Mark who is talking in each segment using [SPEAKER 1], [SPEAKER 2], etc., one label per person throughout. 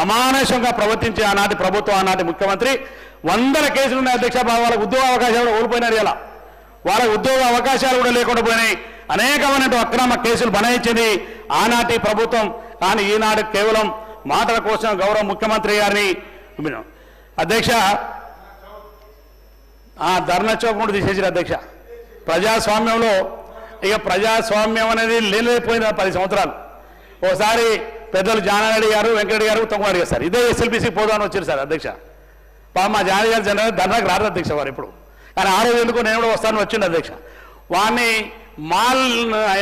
[SPEAKER 1] అమానుషంగా ప్రవర్తించే ఆనాటి ప్రభుత్వం, ఆనాటి ముఖ్యమంత్రి వందల కేసులు ఉన్నాయి అధ్యక్ష. వాళ్ళ ఉద్యోగ అవకాశాలు ఓడిపోయినారు. ఇలా వాళ్ళ ఉద్యోగ అవకాశాలు కూడా లేకుండా పోయినాయి. అనేకమైన అక్రమ కేసులు బనాయించింది ఆనాటి ప్రభుత్వం. కానీ ఈనాడు కేవలం మాటల కోసం గౌరవ ముఖ్యమంత్రి గారిని అధ్యక్ష ధర్నా చౌక్ కూడా తీసేసారు అధ్యక్ష. ప్రజాస్వామ్యంలో ఇక ప్రజాస్వామ్యం అనేది లేనిపోయిన 10 సంవత్సరాలు. ఓసారి పెద్దలు జానారెడ్డి గారు, వెంకటరెడ్డి గారు, తొంగవాడి గారు సార్ ఇదే ఎస్ఎల్బీసీ పోదామని వచ్చారు సార్ అధ్యక్ష. మా జానారెడ్డి గారు జనరల్ ధర్నాకు రారు అధ్యక్ష వారు ఇప్పుడు. కానీ ఆ రోజు ఎందుకు నేను కూడా వస్తాను వచ్చింది అధ్యక్ష. వాడిని మాల్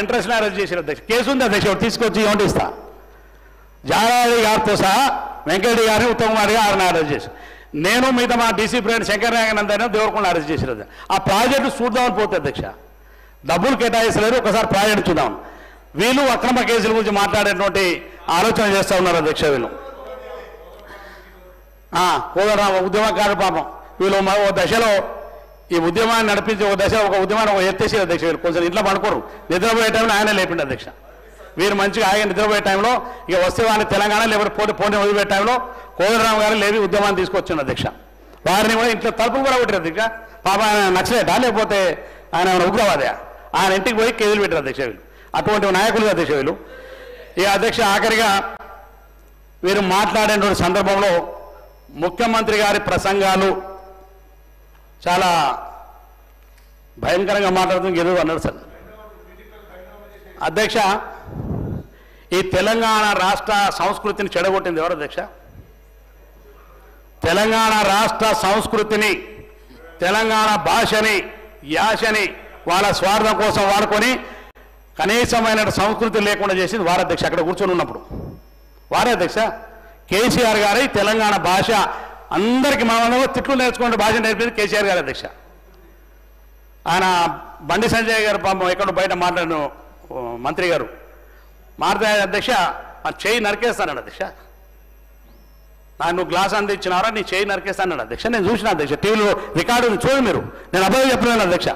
[SPEAKER 1] ఇంటర్నేషనల్ అరెస్ట్ చేశారు అధ్యక్ష. కేసు ఉంది అధ్యక్ష, తీసుకొచ్చి ఏమంటే ఇస్తా. జానారెడ్డి గారితో సహా వెంకటరెడ్డి గారిని, ఉత్తమ్ కుమార్ గారిని అరెస్ట్ చేశారు. నేను మిగతా మా డీసీ ప్రెసిడెంట్ శంకర్ నాయకనందైనా దేవరకొండ అరెస్ట్ చేశారు. ఆ ప్రాజెక్టు చూద్దామని పోతే అధ్యక్ష డబ్బులు కేటాయిస్తలేరు, ఒకసారి ప్రాజెక్టు చూద్దాం. వీళ్ళు అక్రమ కేసుల గురించి మాట్లాడేటువంటి ఆలోచన చేస్తూ ఉన్నారు అధ్యక్ష. వీళ్ళు కోదరా ఉద్యమకారులు పాపం వీళ్ళు ఓ దశలో ఈ ఉద్యమాన్ని నడిపించి ఒక దశ ఒక ఉద్యమాన్ని ఒక ఎత్తేసారు అధ్యక్ష. వీళ్ళు కొంచెం ఇంట్లో పడుకోరు, నిద్రపోయే టైంలో ఆయన లేపిండి అధ్యక్ష. వీరు మంచిగా ఆయన నిద్రపోయే టైంలో ఇక వస్తే వాడిని తెలంగాణ లేకపోతే పోటీ వదిలిపోయే టైంలో కోదండరామ్ గారు లేవి ఉద్యమాన్ని తీసుకొచ్చిండు అధ్యక్ష. వారిని కూడా ఇంట్లో తలుపులు కూడా పెట్టారు అధ్యక్ష. పాప ఆయన నక్సలేటా లేకపోతే ఆయన ఉగ్రవాదే, ఆయన ఇంటికి పోయి కేసులు పెట్టారు అధ్యక్ష. వీళ్ళు అటువంటి నాయకులు అధ్యక్ష వీళ్ళు. ఈ అధ్యక్ష ఆఖరిగా వీరు మాట్లాడేటువంటి సందర్భంలో ముఖ్యమంత్రి గారి ప్రసంగాలు చాలా భయంకరంగా మాట్లాడుతుంది ఏదో అన్నాడు సార్ అధ్యక్ష. ఈ తెలంగాణ రాష్ట్ర సంస్కృతిని చెడగొట్టింది ఎవరు అధ్యక్ష? తెలంగాణ రాష్ట్ర సంస్కృతిని, తెలంగాణ భాషని, యాసని వాళ్ళ స్వార్థం కోసం వాడుకొని కనీసమైన సంస్కృతి లేకుండా చేసింది వారు అధ్యక్ష. అక్కడ కూర్చొని ఉన్నప్పుడు వారే అధ్యక్ష. కేసీఆర్ గారి తెలంగాణ భాష అందరికీ మనం తిట్లు నేర్చుకునే భాష నేర్పింది కేసీఆర్ గారు అధ్యక్ష. ఆయన బండి సంజయ్ గారు పాపం ఎక్కడ బయట మాట్లాడిన మంత్రి గారు మాట్లాడే అధ్యక్ష చేయి నరికేస్తానన్నాడు అధ్యక్ష. నువ్వు గ్లాస్ అందించినారా, నీ చేయి నరికేస్తానన్నాడు అధ్యక్ష. నేను చూసిన అధ్యక్ష, టీవీలో రికార్డు చూడు మీరు. నేను అబ్బాయి చెప్పలేను అధ్యక్ష.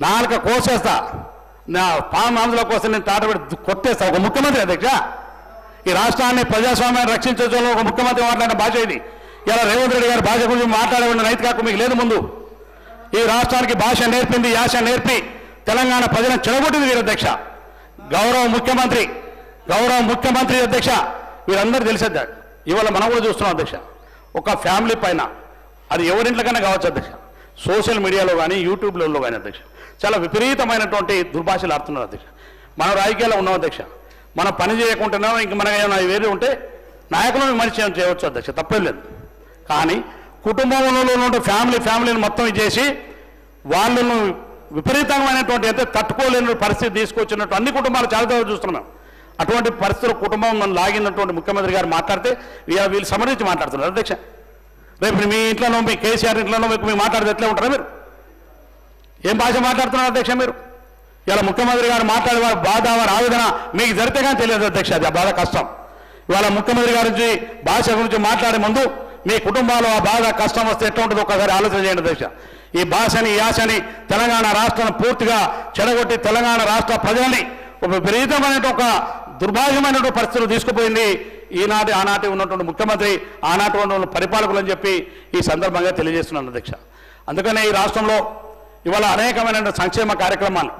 [SPEAKER 1] నాలుక కోసేస్తా, నా పామాందుల కోసం నేను తాటబెట్టి కొట్టేస్తా. ఒక ముఖ్యమంత్రి అధ్యక్ష, ఈ రాష్ట్రాన్ని ప్రజాస్వామ్యాన్ని రక్షించడంలో ఒక ముఖ్యమంత్రి మాట్లాడిన భాష ఇది. ఇలా రేవంత్ రెడ్డి గారి భాష గురించి మాట్లాడే నైతిక హక్కు మీకు లేదు. ముందు ఈ రాష్ట్రానికి భాష నేర్పింది, యాస నేర్పి తెలంగాణ ప్రజలను చెడగొట్టింది వీరు అధ్యక్ష. గౌరవ ముఖ్యమంత్రి అధ్యక్ష. వీరందరూ తెలిసేద్దాడు. ఇవాళ మనం కూడా చూస్తున్నాం అధ్యక్ష. ఒక ఫ్యామిలీ పైన అది ఎవరింట్లోకైనా కావచ్చు అధ్యక్ష, సోషల్ మీడియాలో కానీ యూట్యూబ్లలో కానీ అధ్యక్ష చాలా విపరీతమైనటువంటి దుర్భాషలు ఆడుతున్నారు అధ్యక్ష. మనం రాజకీయాల్లో ఉన్నాం అధ్యక్ష. మనం పని చేయకుంటున్నాం, ఇంక మనకు ఏమైనా వేరే ఉంటే నాయకులను విమర్శ చేయవచ్చు అధ్యక్ష, తప్పేం లేదు. కానీ కుటుంబంలో ఉన్న ఫ్యామిలీని మొత్తం చేసి వాళ్ళను విపరీతమైనటువంటి అయితే తట్టుకోలేని పరిస్థితి తీసుకొచ్చినట్టు అన్ని కుటుంబాలు చాలా దగ్గర చూస్తున్నాం. అటువంటి పరిస్థితులు కుటుంబం నన్ను లాగినటువంటి ముఖ్యమంత్రి గారు మాట్లాడితే వీళ్ళు సమర్థించి మాట్లాడుతున్నారు అధ్యక్ష. రేపు మీ ఇంట్లోనో, మీ కేసీఆర్ ఇంట్లోనో మీకు మాట్లాడితే ఎట్లా ఉంటారా మీరు? ఏం భాష మాట్లాడుతున్నారు అధ్యక్ష మీరు? ఇలా ముఖ్యమంత్రి గారు మాట్లాడే వారి బాధ, వారి ఆవేదన మీకు జరిగితే కానీ తెలియదు అధ్యక్ష. అది ఆ బాధ కష్టం. ఇవాళ ముఖ్యమంత్రి గారి నుంచి భాష గురించి మాట్లాడే ముందు మీ కుటుంబాల్లో ఆ బాధ కష్టం వస్తే ఎట్లా ఉంటుందో ఒకసారి ఆలోచన చేయండి అధ్యక్ష. ఈ భాషని, యాసని తెలంగాణ రాష్ట్రాన్ని పూర్తిగా చెడగొట్టి తెలంగాణ రాష్ట్ర ప్రజల్ని ఒక విపరీతమైన ఒక దుర్భాగ్యమైనటువంటి పరిస్థితులు తీసుకుపోయింది ఆనాటి ఉన్నటువంటి ముఖ్యమంత్రి, ఆనాటి ఉన్న పరిపాలకులు అని చెప్పి ఈ సందర్భంగా తెలియజేస్తున్నాను అధ్యక్ష. అందుకనే ఈ రాష్ట్రంలో ఇవాళ అనేకమైన సంక్షేమ కార్యక్రమాలు,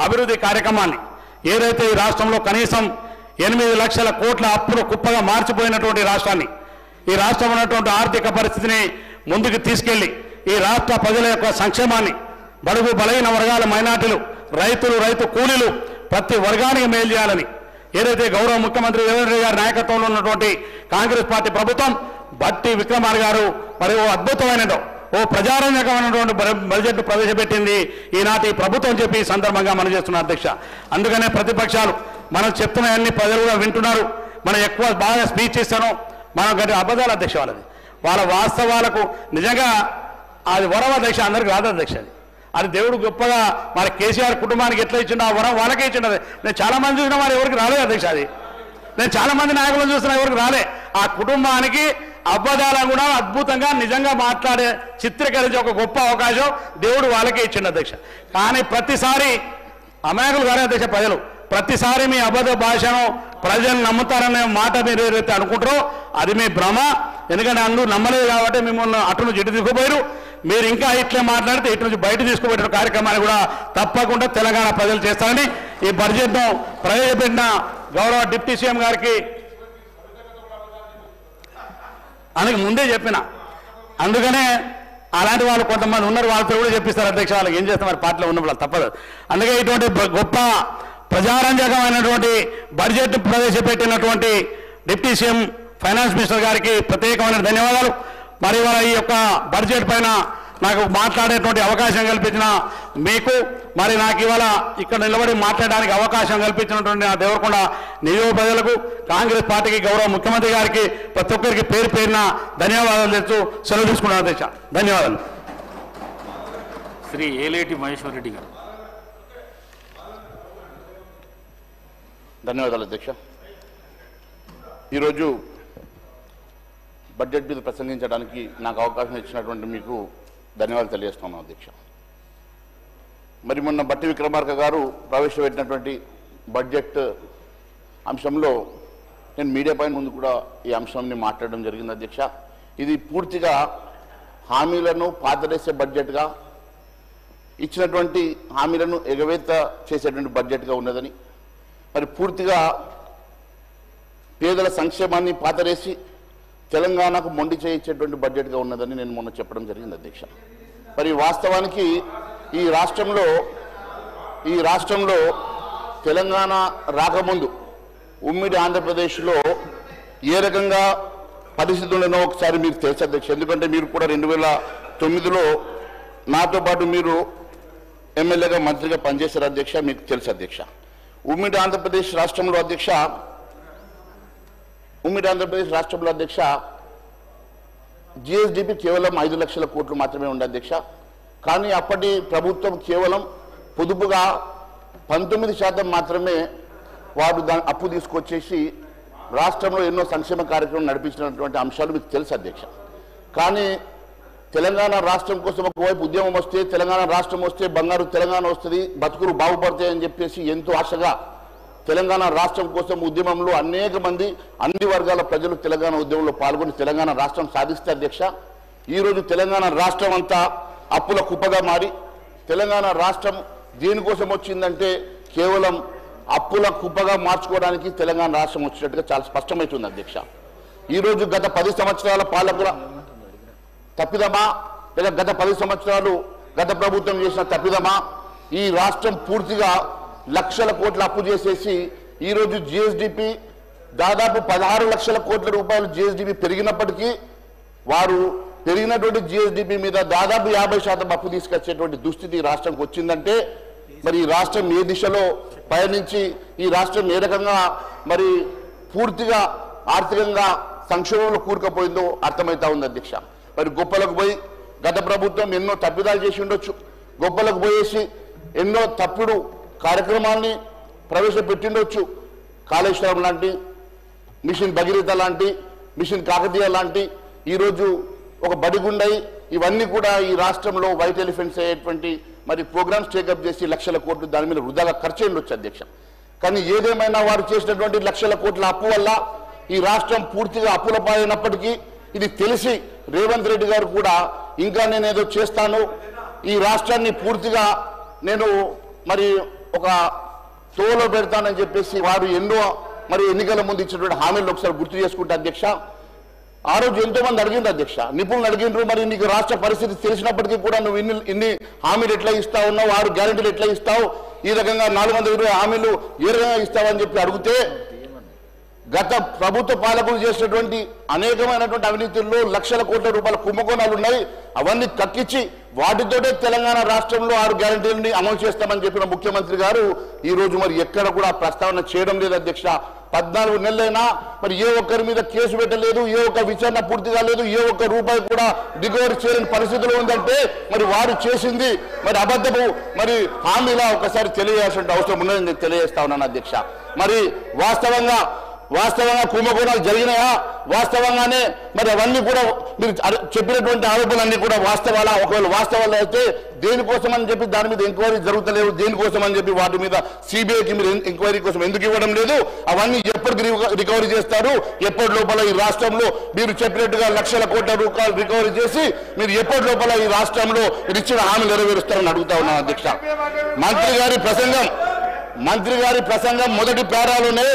[SPEAKER 1] అభివృద్ధి కార్యక్రమాన్ని ఏదైతే ఈ రాష్ట్రంలో కనీసం 8 లక్షల కోట్ల అప్పులు కుప్పగా మార్చిపోయినటువంటి రాష్ట్రాన్ని, ఈ రాష్ట్రం ఉన్నటువంటి ఆర్థిక పరిస్థితిని ముందుకు తీసుకెళ్లి ఈ రాష్ట్ర ప్రజల యొక్క సంక్షేమాన్ని, బడుగు బలహీన వర్గాల మైనార్టీలు, రైతు కూలీలు ప్రతి వర్గానికి మేలు చేయాలని ఏదైతే గౌరవ ముఖ్యమంత్రి రేవంత్ రెడ్డి గారి నాయకత్వంలో ఉన్నటువంటి కాంగ్రెస్ పార్టీ ప్రభుత్వం, బట్టి విక్రమార్ గారు మరి అద్భుతమైన ప్రజారంజకమైనటువంటి బడ్జెట్ ప్రవేశపెట్టింది ఈనాటి ప్రభుత్వం చెప్పి ఈ సందర్భంగా మనం చేస్తున్నాం అధ్యక్ష. అందుకనే ప్రతిపక్షాలు మనం చెప్తున్నవన్నీ ప్రజలు కూడా వింటున్నారు. మనం ఎక్కువ బాగా స్పీచ్ ఇస్తాను, మనం గట్టి అబద్ధాలు అధ్యక్ష. వాళ్ళ వాస్తవాలకు నిజంగా అది వరం అధ్యక్ష, అందరికి రాదు అధ్యక్ష. అది దేవుడు గొప్పగా మరి కేసీఆర్ కుటుంబానికి ఎట్లా ఇచ్చిండో ఆ వరం వాళ్ళకే ఇచ్చిండదు. నేను చాలా మంది చూసినా మరి ఎవరికి రాలేదు అధ్యక్ష. అది నేను చాలా మంది నాయకులను చూసినా ఎవరికి రాలే. ఆ కుటుంబానికి అబద్ధాలను కూడా అద్భుతంగా నిజంగా మాట్లాడే చిత్రీకరించే ఒక గొప్ప అవకాశం దేవుడు వాళ్ళకే ఇచ్చిండు అధ్యక్ష. కానీ ప్రతిసారి అమాయకులు కారే అధ్యక్ష, ప్రజలు ప్రతిసారి మీ అబద్ధ భాషను ప్రజలు నమ్ముతారనే మాట మీరు ఏదైతే అనుకుంటారో అది మీ భ్రమ. ఎందుకంటే అందరూ నమ్మలేదు కాబట్టి మిమ్మల్ని అటు నుంచి ఇటు తీసుకుపోయారు. మీరు ఇంకా ఇట్లే మాట్లాడితే ఇటు నుంచి బయట తీసుకుపోయిన కార్యక్రమాన్ని కూడా తప్పకుండా తెలంగాణ ప్రజలు చేస్తారని ఈ బడ్జెట్ను ప్రవేశపెట్టిన గౌరవ డిప్యూటీ సీఎం గారికి అందుకు ముందే చెప్పిన. అందుకనే అలాంటి వాళ్ళు కొంతమంది ఉన్నారు, వాళ్ళతో కూడా చెప్పిస్తారు అధ్యక్ష, వాళ్ళకి ఏం చేస్తాం మరి పార్టీలో ఉన్నప్పుడు తప్పదు. అందుకే ఇటువంటి గొప్ప ప్రజారంజకమైనటువంటి బడ్జెట్ ప్రవేశపెట్టినటువంటి డిప్యూటీ సీఎం ఫైనాన్స్ మినిస్టర్ గారికి ప్రత్యేకమైన ధన్యవాదాలు. మరి వాళ్ళ ఈ యొక్క బడ్జెట్ పైన నాకు మాట్లాడేటువంటి అవకాశం కల్పించిన మీకు, మరి నాకు ఇవాళ ఇక్కడ నిలబడి మాట్లాడడానికి అవకాశం కల్పించినటువంటి నా దేవరకొండ నియోజక ప్రజలకు, కాంగ్రెస్ పార్టీకి, గౌరవ ముఖ్యమంత్రి గారికి ప్రతి ఒక్కరికి పేరు పేరున ధన్యవాదాలు తెచ్చు సెలవు తీసుకున్నాను అధ్యక్ష. ధన్యవాదాలు.
[SPEAKER 2] శ్రీ ఏలేటి మహేశ్వర్ రెడ్డి గారు.
[SPEAKER 3] ధన్యవాదాలు అధ్యక్ష. ఈరోజు బడ్జెట్ మీద ప్రసంగించడానికి నాకు అవకాశం ఇచ్చినటువంటి మీకు ధన్యవాదాలు తెలియజేస్తున్నాను అధ్యక్ష. మరి మొన్న బట్టి విక్రమార్క గారు ప్రవేశపెట్టినటువంటి బడ్జెట్ అంశంలో నేను మీడియా పైన ముందు కూడా ఈ అంశాన్ని మాట్లాడడం జరిగింది అధ్యక్ష. ఇది పూర్తిగా హామీలను పాతరేసే బడ్జెట్గా, ఇచ్చినటువంటి హామీలను ఎగవేత చేసేటువంటి బడ్జెట్గా ఉన్నదని, మరి పూర్తిగా పేదల సంక్షేమాన్ని పాతరేసి తెలంగాణకు మొండి చేయించేటువంటి బడ్జెట్గా ఉన్నదని నేను మొన్న చెప్పడం జరిగింది అధ్యక్ష. మరి వాస్తవానికి ఈ రాష్ట్రంలో తెలంగాణ రాకముందు ఉమ్మడి ఆంధ్రప్రదేశ్లో ఏ రకంగా పరిస్థితి ఉండనో ఒకసారి మీకు తెలుసు అధ్యక్ష. ఎందుకంటే మీరు కూడా 2009లో నాతో పాటు మీరు ఎమ్మెల్యేగా మంత్రిగా పనిచేశారు అధ్యక్ష, మీకు తెలుసు అధ్యక్ష. ఉమ్మడి ఆంధ్రప్రదేశ్ రాష్ట్రంలో అధ్యక్ష జిఎస్డిపి కేవలం 5 లక్షల కోట్లు మాత్రమే ఉండే అధ్యక్ష. కానీ అప్పటి ప్రభుత్వం కేవలం పొదుపుగా 19% మాత్రమే వారు దాని అప్పు తీసుకొచ్చేసి రాష్ట్రంలో ఎన్నో సంక్షేమ కార్యక్రమాలు నడిపించినటువంటి అంశాలు మీకు తెలుసు అధ్యక్ష. కానీ తెలంగాణ రాష్ట్రం కోసం ఒకవైపు ఉద్యమం వస్తే, తెలంగాణ రాష్ట్రం వస్తే బంగారు తెలంగాణ వస్తుంది, బతుకులు బాగుపడతాయని చెప్పేసి ఎంతో ఆశగా తెలంగాణ రాష్ట్రం కోసం ఉద్యమంలో అనేక మంది అన్ని వర్గాల ప్రజలు తెలంగాణ ఉద్యమంలో పాల్గొని తెలంగాణ రాష్ట్రం సాధిస్తే అధ్యక్ష, ఈరోజు తెలంగాణ రాష్ట్రం అంతా అప్పుల కుప్పగా మారి, తెలంగాణ రాష్ట్రం దేనికోసం వచ్చిందంటే కేవలం అప్పుల కుప్పగా మార్చుకోవడానికి తెలంగాణ రాష్ట్రం వచ్చినట్టుగా చాలా స్పష్టమవుతుంది అధ్యక్ష. ఈరోజు గత 10 సంవత్సరాల పాలకుల తప్పిదమా, లేదా గత 10 సంవత్సరాలు గత ప్రభుత్వం చేసిన తప్పిదమా, ఈ రాష్ట్రం పూర్తిగా లక్షల కోట్ల అప్పు చేసేసి ఈరోజు జిఎస్డిపి దాదాపు 16 లక్షల కోట్ల రూపాయలు జిఎస్డిపి పెరిగినప్పటికీ వారు పెరిగినటువంటి జిఎస్డిపి మీద దాదాపు 50% అప్పు తీసుకొచ్చేటువంటి దుస్థితి ఈ రాష్ట్రంకి వచ్చిందంటే, మరి ఈ రాష్ట్రం ఏ దిశలో పయనించి ఈ రాష్ట్రం ఏ రకంగా మరి పూర్తిగా ఆర్థికంగా సంక్షోభంలో కూరుకుపోయిందో అర్థమవుతా ఉంది అధ్యక్ష. మరి గొప్పలకు పోయి గత ప్రభుత్వం ఎన్నో తప్పిదాలు చేసి ఉండొచ్చు, గొప్పలకు పోయేసి ఎన్నో తప్పుడు కార్యక్రమాల్ని ప్రవేశపెట్టిండొచ్చు. కాళేశ్వరం లాంటి, మిషన్ భగీరథ లాంటి, మిషన్ కాకతీయ లాంటి, ఈరోజు ఒక బడిగుండై ఇవన్నీ కూడా ఈ రాష్ట్రంలో వైట్ ఎలిఫెంట్స్ అయ్యేటువంటి మరి ప్రోగ్రామ్స్ టేకప్ చేసి లక్షల కోట్లు దాని మీద వృధాగా ఖర్చు ఉండొచ్చు అధ్యక్ష. కానీ ఏదేమైనా వారు చేసినటువంటి లక్షల కోట్ల అప్పు వల్ల ఈ రాష్ట్రం పూర్తిగా అప్పుల పాలైనప్పటికీ ఇది తెలిసి రేవంత్ రెడ్డి గారు కూడా ఇంకా నేనేదో చేస్తాను, ఈ రాష్ట్రాన్ని పూర్తిగా నేను మరి ఒక తోలో పెడతానని చెప్పేసి వారు ఎన్నో మరి ఎన్నికల ముందు ఇచ్చినటువంటి హామీలు ఒకసారి గుర్తు చేసుకుంటే అధ్యక్ష, ఆ రోజు ఎంతో మంది అడిగింది అధ్యక్ష, నిపుణులు అడిగినారు, మరి నీకు రాష్ట్ర పరిస్థితి తెలిసినప్పటికీ కూడా నువ్వు ఇన్ని హామీలు ఎట్లా ఇస్తావు, 6 గ్యారెంటీలు ఎట్లా ఇస్తావు, ఈ రకంగా 420 హామీలు ఏ రకంగా ఇస్తావని చెప్పి అడిగితే, గత ప్రభుత్వ పాలకులు చేసినటువంటి అనేకమైనటువంటి అవినీతుల్లో లక్షల కోట్ల రూపాయల కుంభకోణాలు ఉన్నాయి, అవన్నీ కక్కించి వాటితోటే తెలంగాణ రాష్ట్రంలో 6 గ్యారెంటీలని అమలు చేస్తామని చెప్పిన ముఖ్యమంత్రి గారు ఈ రోజు మరి ఎక్కడ కూడా ప్రస్తావన చేయడం లేదు అధ్యక్ష. 14 నెలలైనా మరి ఏ ఒక్కరి మీద కేసు పెట్టలేదు, ఏ ఒక్క విచారణ పూర్తిగా లేదు, ఏ ఒక్క రూపాయి కూడా దిగువరి చేయని పరిస్థితిలో ఉందంటే మరి వారు చేసింది మరి అబద్ధపు మరి హామీలా ఒకసారి తెలియజేయాల్సిన అవసరం ఉన్నదని తెలియజేస్తా ఉన్నాను అధ్యక్ష. మరి వాస్తవంగా వాస్తవంగా కుంభకోణాలు జరిగినాయా, వాస్తవంగానే మరి అవన్నీ కూడా మీరు చెప్పినటువంటి ఆరోపణలన్నీ కూడా వాస్తవాలా, ఒకవేళ వాస్తవాలు అయితే దేనికోసం అని చెప్పి దాని మీద ఎంక్వైరీ జరుగుతలేవు, దేనికోసం అని చెప్పి వాటి మీద సిబిఐకి మీరు ఎంక్వైరీ కోసం ఎందుకు ఇవ్వడం లేదు, అవన్నీ ఎప్పటికి రికవరీ చేస్తారు, ఎప్పటి లోపల ఈ రాష్ట్రంలో మీరు చెప్పినట్టుగా లక్షల కోట్ల రూపాయలు రికవరీ చేసి మీరు ఎప్పటి లోపల ఈ రాష్ట్రంలో మీరు ఇచ్చిన హామీ నెరవేరుస్తారని అడుగుతా ఉన్నాను అధ్యక్ష. మంత్రి గారి ప్రసంగం మొదటి పేరాలోనే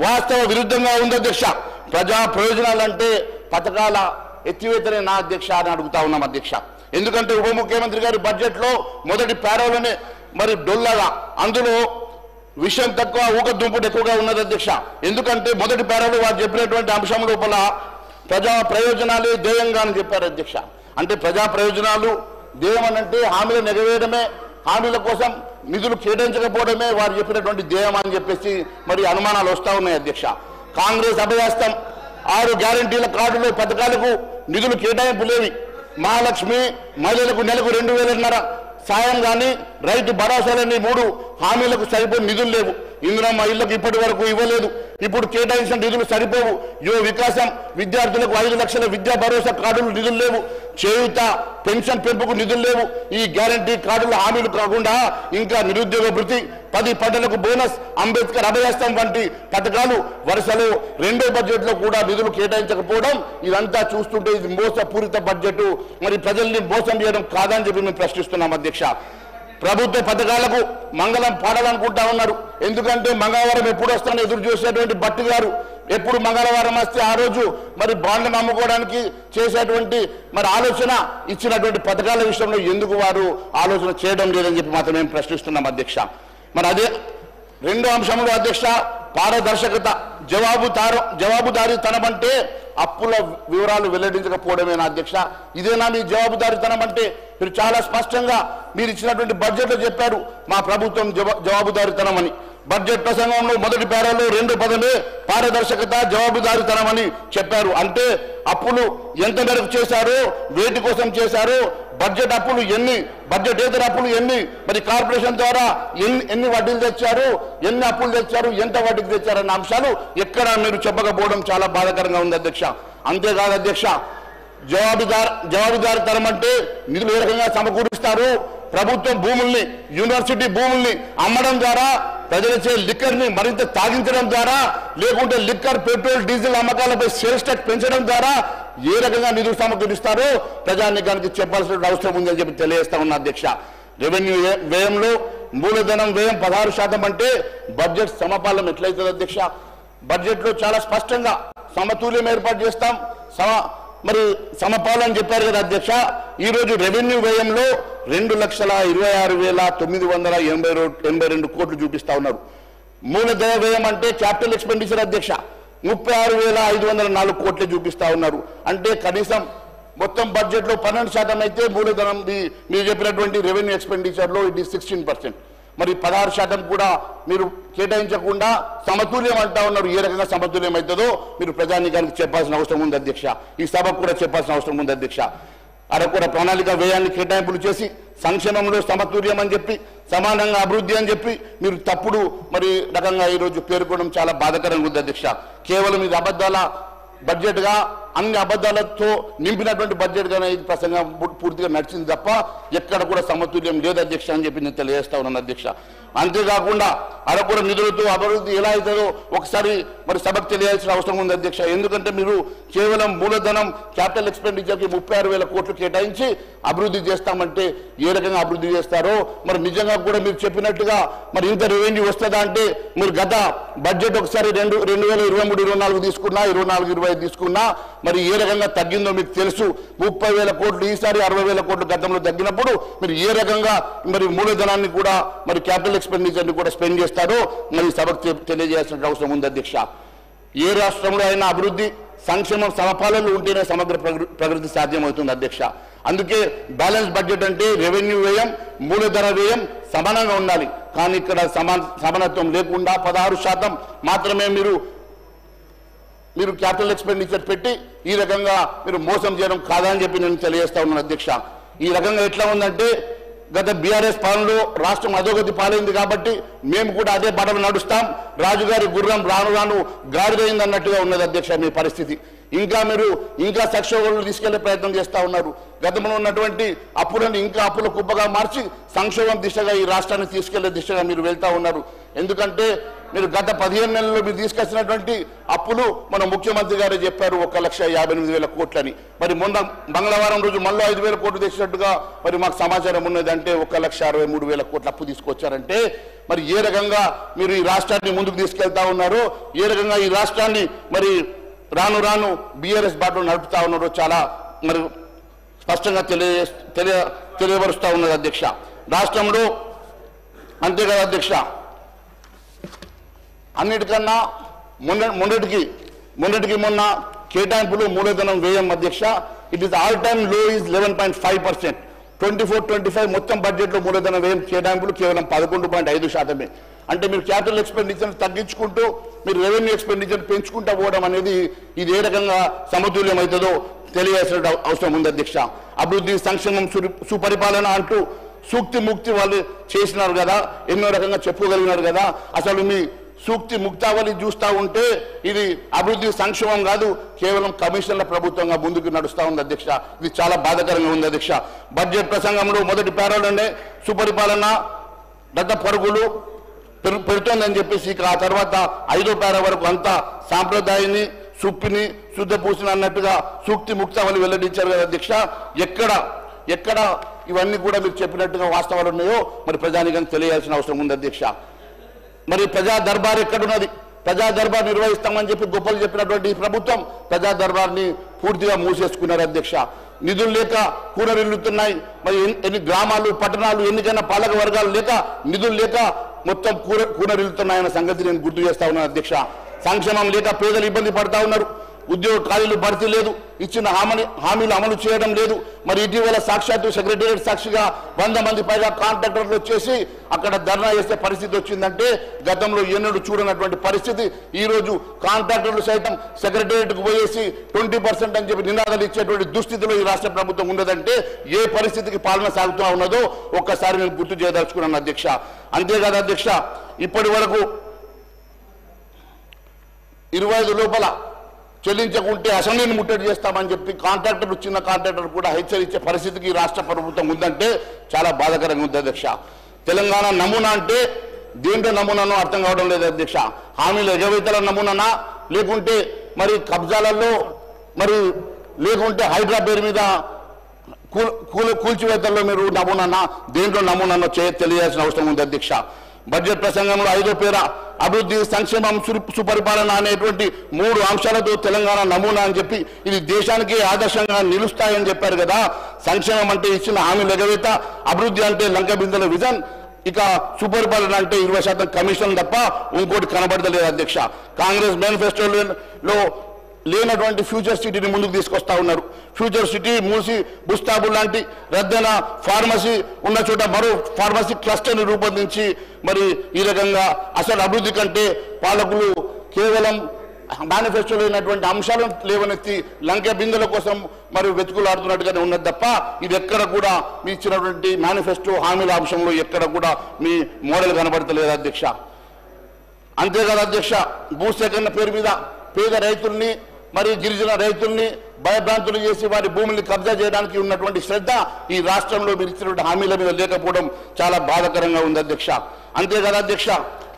[SPEAKER 3] వాస్తవ విరుద్ధంగా ఉంది అధ్యక్ష. ప్రజా ప్రయోజనాలంటే పథకాల ఎత్తివేతనే నా అధ్యక్ష అని అడుగుతా ఉన్నాం అధ్యక్ష. ఎందుకంటే ఉప ముఖ్యమంత్రి గారి బడ్జెట్ లో మొదటి పేరాలోనే మరి డొల్లగా అందులో విషయం తక్కువ ఊకదుంపుడు ఎక్కువగా ఉన్నది అధ్యక్ష. ఎందుకంటే మొదటి పేరాలో వారు చెప్పినటువంటి అంశం లోపల ప్రజా ప్రయోజనాలే ధ్యేయంగా అని చెప్పారు అధ్యక్ష. అంటే ప్రజా ప్రయోజనాలు ధ్యేయం అనంటే హామీలు నెరవేయడమే, హామీల కోసం నిధులు కేటాయించకపోవడమే వారు చెప్పినటువంటి ధ్యేయం అని చెప్పేసి మరి అనుమానాలు వస్తా ఉన్నాయి అధ్యక్ష. కాంగ్రెస్ అభయాస్తం 6 గ్యారంటీల కార్డులు పథకాలకు నిధులు కేటాయింపు లేవి. మహాలక్ష్మి మహిళలకు నెలకు 2,000 సాయం కానీ రైతు భరోసాలని 3 హామీలకు సరిపోని నిధులు లేవు. ఇందిరమ్మ ఇళ్లకు ఇప్పటి వరకు ఇవ్వలేదు. ఇప్పుడు కేటాయించిన నిధులు సరిపోవు. యువ వికాసం విద్యార్థులకు 5 లక్షల విద్యా భరోసా కార్డులు నిధులు లేవు. చేయూత పెన్షన్ పెంపుకు నిధులు లేవు. ఈ గ్యారంటీ కార్డుల హామీలు కాకుండా ఇంకా నిరుద్యోగ భృతి, 10 పంటలకు బోనస్, అంబేద్కర్ అభయాస్తం వంటి పథకాలు వరుసలో రెండో బడ్జెట్ లో కూడా నిధులు కేటాయించకపోవడం ఇదంతా చూస్తుంటే ఇది మోసపూరిత బడ్జెట్, మరి ప్రజల్ని మోసం చేయడం కాదని చెప్పి మేము ప్రశ్నిస్తున్నాం అధ్యక్ష. ప్రభుత్వ పథకాలకు మంగళం పాడాలనుకుంటా ఉన్నారు. ఎందుకంటే మంగళవారం ఎప్పుడు వస్తానో ఎదురు చూసేటువంటి భట్టి గారు ఎప్పుడు మంగళవారం వస్తే ఆ రోజు మరి బాండ్లను అమ్ముకోవడానికి చేసేటువంటి మరి ఆలోచన ఇచ్చినటువంటి పథకాల విషయంలో ఎందుకు వారు ఆలోచన చేయడం లేదని చెప్పి మాత్రం మేము ప్రశ్నిస్తున్నాం అధ్యక్ష. మరి అదే రెండో అంశంలో అధ్యక్ష పారదర్శకత, జవాబుదారీతనం అంటే అప్పుల వివరాలు వెల్లడించకపోవడమేనా అధ్యక్ష? ఇదేనా మీ జవాబుదారీతనం అంటే? మీరు చాలా స్పష్టంగా మీరు ఇచ్చినటువంటి బడ్జెట్లో చెప్పారు మా ప్రభుత్వం జవాబుదారీతనం అని. బడ్జెట్ ప్రసంగంలో మొదటి పేరాలో 2 పదమే పారదర్శకత, జవాబుదారీతనం అని చెప్పారు. అంటే అప్పులు ఎంత మేరకు చేశారో, వేటి కోసం చేశారో, బడ్జెట్ అప్పులు ఎన్ని, బడ్జెటేతర అప్పులు ఎన్ని, మరి కార్పొరేషన్ ద్వారా ఎన్ని వడ్డీలు తెచ్చారు, ఎన్ని అప్పులు తెచ్చారు, ఎంత వడ్డీకి తెచ్చారన్న అంశాలు ఎక్కడ మీరు చెప్పకపోవడం చాలా బాధాకరంగా ఉంది అధ్యక్ష. అంతేకాదు అధ్యక్ష, జవాబుదారీతనం అంటే నిధులు ఏ రకంగా సమకూరుస్తారు, ప్రభుత్వం భూముల్ని, యూనివర్సిటీ భూముల్ని అమ్మడం ద్వారా, ప్రజలచే లిక్కర్ని మరింత తాగించడం ద్వారా, లేకుంటే లిక్కర్, పెట్రోల్, డీజిల్ అమ్మకాలపై సేల్స్ ట్యాక్స్ పెంచడం ద్వారా ఏ రకంగా నిధులు సమకూరుస్తారో ప్రజానీకానికి చెప్పాల్సిన అవసరం ఉందని చెప్పి తెలియజేస్తా ఉన్నా అధ్యక్ష. రెవెన్యూ వ్యయంలో మూలధనం వ్యయం 16% అంటే బడ్జెట్ సమపాలన ఎట్లయితుంది అధ్యక్ష? బడ్జెట్ లో చాలా స్పష్టంగా సమతుల్యం ఏర్పాటు చేస్తాం, మరి సమపాలన చెప్పారు కదా అధ్యక్ష. ఈ రోజు రెవెన్యూ వ్యయంలో 2,26,982 కోట్లు చూపిస్తా ఉన్నారు. మూలధన వ్యయం అంటే క్యాపిటల్ ఎక్స్పెండిచర్ అధ్యక్ష 36,504 కోట్లు చూపిస్తా ఉన్నారు. అంటే కనీసం మొత్తం బడ్జెట్ లో 12% అయితే మూలధనం మీరు చెప్పినటువంటి రెవెన్యూ ఎక్స్పెండిచర్ లో ఇది 16%. మరి 16% కూడా మీరు కేటాయించకుండా సమతుల్యం అంటా ఉన్నారు. ఏ రకంగా సమతుల్యం అవుతుందో మీరు ప్రజానీకానికి చెప్పాల్సిన అవసరం ఉంది అధ్యక్ష. ఈ సభకు కూడా చెప్పాల్సిన అవసరం ఉంది అధ్యక్ష. అరకొర ప్రణాళిక వ్యయాన్ని కేటాయింపులు చేసి సంక్షేమంలో సమతుల్యం అని చెప్పి, సమానంగా అభివృద్ధి అని చెప్పి మీరు తప్పుడు మరి రకంగా ఈరోజు పేర్కొనడం చాలా బాధాకరంగా ఉంది అధ్యక్ష. కేవలం ఇది అబద్ధాల బడ్జెట్ గా, అన్ని అబద్ధాలతో నింపినటువంటి బడ్జెట్ గానే ఈ ప్రసంగం పూర్తిగా నడిచింది తప్ప ఎక్కడ కూడా సమతుల్యం లేదు అధ్యక్ష అని చెప్పి నేను తెలియజేస్తా ఉన్నాను అధ్యక్ష. అంతేకాకుండా అరకొర నిధులతో అభివృద్ధి ఎలా అవుతుందో ఒకసారి మరి సభకు తెలియాల్సిన అవసరం ఉంది అధ్యక్ష. ఎందుకంటే మీరు కేవలం మూలధనం క్యాపిటల్ ఎక్స్పెండిచర్కి 36,000 కోట్లు కేటాయించి అభివృద్ధి చేస్తామంటే ఏ రకంగా అభివృద్ధి చేస్తారో, మరి నిజంగా కూడా మీరు చెప్పినట్టుగా మరి ఇంత రెవెన్యూ వస్తుందా అంటే మీరు గత బడ్జెట్ ఒకసారి 2023-24 తీసుకున్నా, 24-25 తీసుకున్నా మరి ఏ రకంగా తగ్గిందో మీకు తెలుసు. 30,000 కోట్లు ఈసారి 60,000 కోట్లు గతంలో తగ్గినప్పుడు మీరు ఏ రకంగా మరి మూలధనాన్ని కూడా మరి క్యాపిటల్ ఎక్స్పెండిచర్ ని కూడా స్పెండ్ చేస్తారో మరి సభకు తెలియజేయాల్సిన అవసరం ఉంది అధ్యక్ష. ఏ రాష్ట్రంలో అయినా అభివృద్ధి, సంక్షేమం సమపాలనలు ఉంటేనే సమగ్ర ప్రగతి సాధ్యమవుతుంది అధ్యక్ష. అందుకే బ్యాలెన్స్ బడ్జెట్ అంటే రెవెన్యూ వ్యయం, మూలధన వ్యయం సమానంగా ఉండాలి. కానీ ఇక్కడ సమానత్వం లేకుండా 16% మాత్రమే మీరు క్యాపిటల్ ఎక్స్పెండిచర్ పెట్టి ఈ రకంగా మీరు మోసం చేయడం కాదని చెప్పి నేను తెలియజేస్తా ఉన్నాను అధ్యక్ష. ఈ రకంగా ఎట్లా ఉందంటే గత బీఆర్ఎస్ పాలనలో రాష్ట్రం అధోగతి పాలైంది కాబట్టి మేము కూడా అదే బాటలో నడుస్తాం, రాజుగారి గుర్రం రాను రాను గాడిదైంది అన్నట్టుగా ఉన్నది అధ్యక్ష మీ పరిస్థితి. ఇంకా సంక్షోభంలో తీసుకెళ్లే ప్రయత్నం చేస్తూ ఉన్నారు. గతంలో ఉన్నటువంటి అప్పులను ఇంకా అప్పుల కుప్పగా మార్చి సంక్షోభం దిశగా ఈ రాష్ట్రాన్ని తీసుకెళ్లే దిశగా మీరు వెళ్తా ఉన్నారు. ఎందుకంటే మీరు గత 15 నెలల్లో మీరు తీసుకొచ్చినటువంటి అప్పులు మన ముఖ్యమంత్రి గారే చెప్పారు 1,58,000 కోట్లని. మరి మొన్న మంగళవారం రోజు మళ్ళీ 5,000 కోట్లు తెచ్చినట్టుగా మరి మాకు సమాచారం ఉన్నది. అంటే 1,63,000 కోట్ల అప్పు తీసుకొచ్చారంటే మరి ఏ రకంగా మీరు ఈ రాష్ట్రాన్ని ముందుకు తీసుకెళ్తా ఉన్నారో, ఏ రకంగా ఈ రాష్ట్రాన్ని మరి రాను రాను బీఆర్ఎస్ బాటలో నడుపుతా ఉన్నారో చాలా మరి స్పష్టంగా తెలియపరుస్తూ ఉన్నది అధ్యక్ష. రాష్ట్రంలో అంతే కదా అధ్యక్ష, అన్నిటికన్నా మొన్న కేటాయింపులు మూలధనం వ్యయం అధ్యక్ష ఇట్ ఈస్ ఆల్ టైమ్ లో ఈజ్ 11.5%. 24-25 మొత్తం బడ్జెట్లో మూలధన వ్యయం కేటాయింపులు కేవలం 11.5%. అంటే మీరు క్యాపిటల్ ఎక్స్పెండిచర్ తగ్గించుకుంటూ మీరు రెవెన్యూ ఎక్స్పెండిచర్ పెంచుకుంటూ పోవడం అనేది ఇది ఏ రకంగా సమతుల్యం అవుతుందో తెలియాల్సిన అవసరం ఉంది అధ్యక్ష. అభివృద్ధి సంక్షేమం సుపరిపాలన అంటూ సూక్తి ముక్తి వాళ్ళు చేసినారు కదా, ఎన్నో రకంగా చెప్పుకోగలిగినారు కదా. అసలు మీ సూక్తి ముక్తావళి చూస్తూ ఉంటే ఇది అభివృద్ధి సంక్షేమం కాదు, కేవలం కమిషన్ల ప్రభుత్వంగా ముందుకు నడుస్తూ ఉంది అధ్యక్ష. ఇది చాలా బాధాకరంగా ఉంది అధ్యక్ష. బడ్జెట్ ప్రసంగంలో మొదటి పేరాలోనే సుపరిపాలన రథ పరుగులు పెడుతోందని చెప్పేసి ఆ తర్వాత 5వ పేరా వరకు అంతా సాంప్రదాయాన్ని సుప్పిని శుద్ధ పూసిన అన్నట్టుగా సూక్తి ముక్తావళి వెల్లడించారు కదా అధ్యక్ష. ఎక్కడ ఇవన్నీ కూడా మీరు చెప్పినట్టుగా వాస్తవాలు ఉన్నాయో మరి ప్రజానికానికి తెలియాల్సిన అవసరం ఉంది అధ్యక్ష. మరి ప్రజా దర్బార్ ఎక్కడున్నది? ప్రజా దర్బార్ నిర్వహిస్తామని చెప్పి గొప్పలు చెప్పినటువంటి ఈ ప్రభుత్వం ప్రజా దర్బార్ని పూర్తిగా మూసేసుకున్నారు అధ్యక్ష. నిధులు లేక కూనరిల్లుతున్నాయి. మరి ఎన్ని గ్రామాలు పట్టణాలు ఎన్నికైనా పాలక వర్గాలు లేక నిధులు లేక మొత్తం కూనరిల్లుతున్నాయన్న సంగతి నేను గుర్తు చేస్తా ఉన్నాను అధ్యక్ష. సంక్షేమం లేక పేదలు ఇబ్బంది పడతా ఉన్నారు. ఉద్యోగ ఖాళీలు భర్తీ లేదు, ఇచ్చిన హామీలు అమలు చేయడం లేదు. మరి ఇటీవల సాక్షాత్తు సెక్రటేరియట్ సాక్షిగా 100 మంది పైగా కాంట్రాక్టర్లు వచ్చేసి అక్కడ ధర్నా చేసే పరిస్థితి వచ్చిందంటే గతంలో ఎన్నడూ చూడనటువంటి పరిస్థితి. ఈ రోజు కాంట్రాక్టర్లు సైతం సెక్రటేరియట్కు పోయేసి 20% అని చెప్పి నినాదాలు ఇచ్చేటువంటి దుస్థితిలో ఈ రాష్ట్ర ప్రభుత్వం ఉన్నదంటే ఏ పరిస్థితికి పాలన సాగుతూ ఉన్నదో ఒక్కసారి నేను గుర్తు చేయదలుచుకున్నాను అధ్యక్ష. అంతేకాదు అధ్యక్ష, ఇప్పటి వరకు 25 లోపల చెల్లించకుంటే అసెంబ్లీని ముట్టడి చేస్తామని చెప్పి కాంట్రాక్టర్లు చిన్న కాంట్రాక్టర్ కూడా హెచ్చరించే పరిస్థితికి రాష్ట్ర ప్రభుత్వం ఉందంటే చాలా బాధాకరంగా ఉంది అధ్యక్ష. తెలంగాణ నమూనా అంటే దేంట్లో నమూనానో అర్థం కావడం లేదు అధ్యక్ష. హామీల ఎగవేతల నమూనానా, లేకుంటే మరి కబ్జాలలో మరి లేకుంటే హైడ్రా పేరు మీద కూల్చివేతల్లో మీరు నమూనానా, దేంట్లో నమూనానో తెలియాల్సిన అవసరం ఉంది అధ్యక్ష. బడ్జెట్ ప్రసంగంలో 5వ పేర అభివృద్ధి సంక్షేమం సుపరిపాలన అనేటువంటి 3 అంశాలతో తెలంగాణ నమూనా అని చెప్పి ఇది దేశానికి ఆదర్శంగా నిలుస్తాయని చెప్పారు కదా. సంక్షేమం అంటే ఇచ్చిన హామీలు ఎగవేత, అభివృద్ధి అంటే లంక బిందెల విజన్, ఇక సుపరిపాలన అంటే 20% కమిషన్ తప్ప ఇంకోటి కనబడతలేదు అధ్యక్ష. కాంగ్రెస్ మేనిఫెస్టోలో లేనటువంటి ఫ్యూచర్ సిటీని ముందుకు తీసుకొస్తా ఉన్నారు. ఫ్యూచర్ సిటీ మూసి బుస్తాబు లాంటి రద్దన ఫార్మసీ ఉన్న చోట మరో ఫార్మసీ క్లస్టర్ని రూపొందించి మరి ఈ రకంగా అసలు అభివృద్ధి కంటే పాలకులు కేవలం మేనిఫెస్టోలో అయినటువంటి అంశాలను లేవనెత్తి లంక బిందెల కోసం మరి వెతుకులాడుతున్నట్టుగానే ఉన్నది తప్ప ఇది ఎక్కడ కూడా మీ ఇచ్చినటువంటి మేనిఫెస్టో హామీల అంశంలో ఎక్కడ కూడా మీ మోడల్ కనబడతలేదు అధ్యక్ష. అంతేకాదు అధ్యక్ష, భూసేకరణ పేరు మీద పేద రైతుల్ని మరి గిరిజన రైతుల్ని భయభ్రాంతులు చేసి వారి భూముల్ని కబ్జా చేయడానికి ఉన్నటువంటి శ్రద్ధ ఈ రాష్ట్రంలో మీరు ఇచ్చినటువంటి హామీల మీద లేకపోవడం చాలా బాధాకరంగా ఉంది అధ్యక్ష. అంతేకాదు అధ్యక్ష,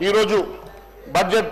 [SPEAKER 3] ఈరోజు బడ్జెట్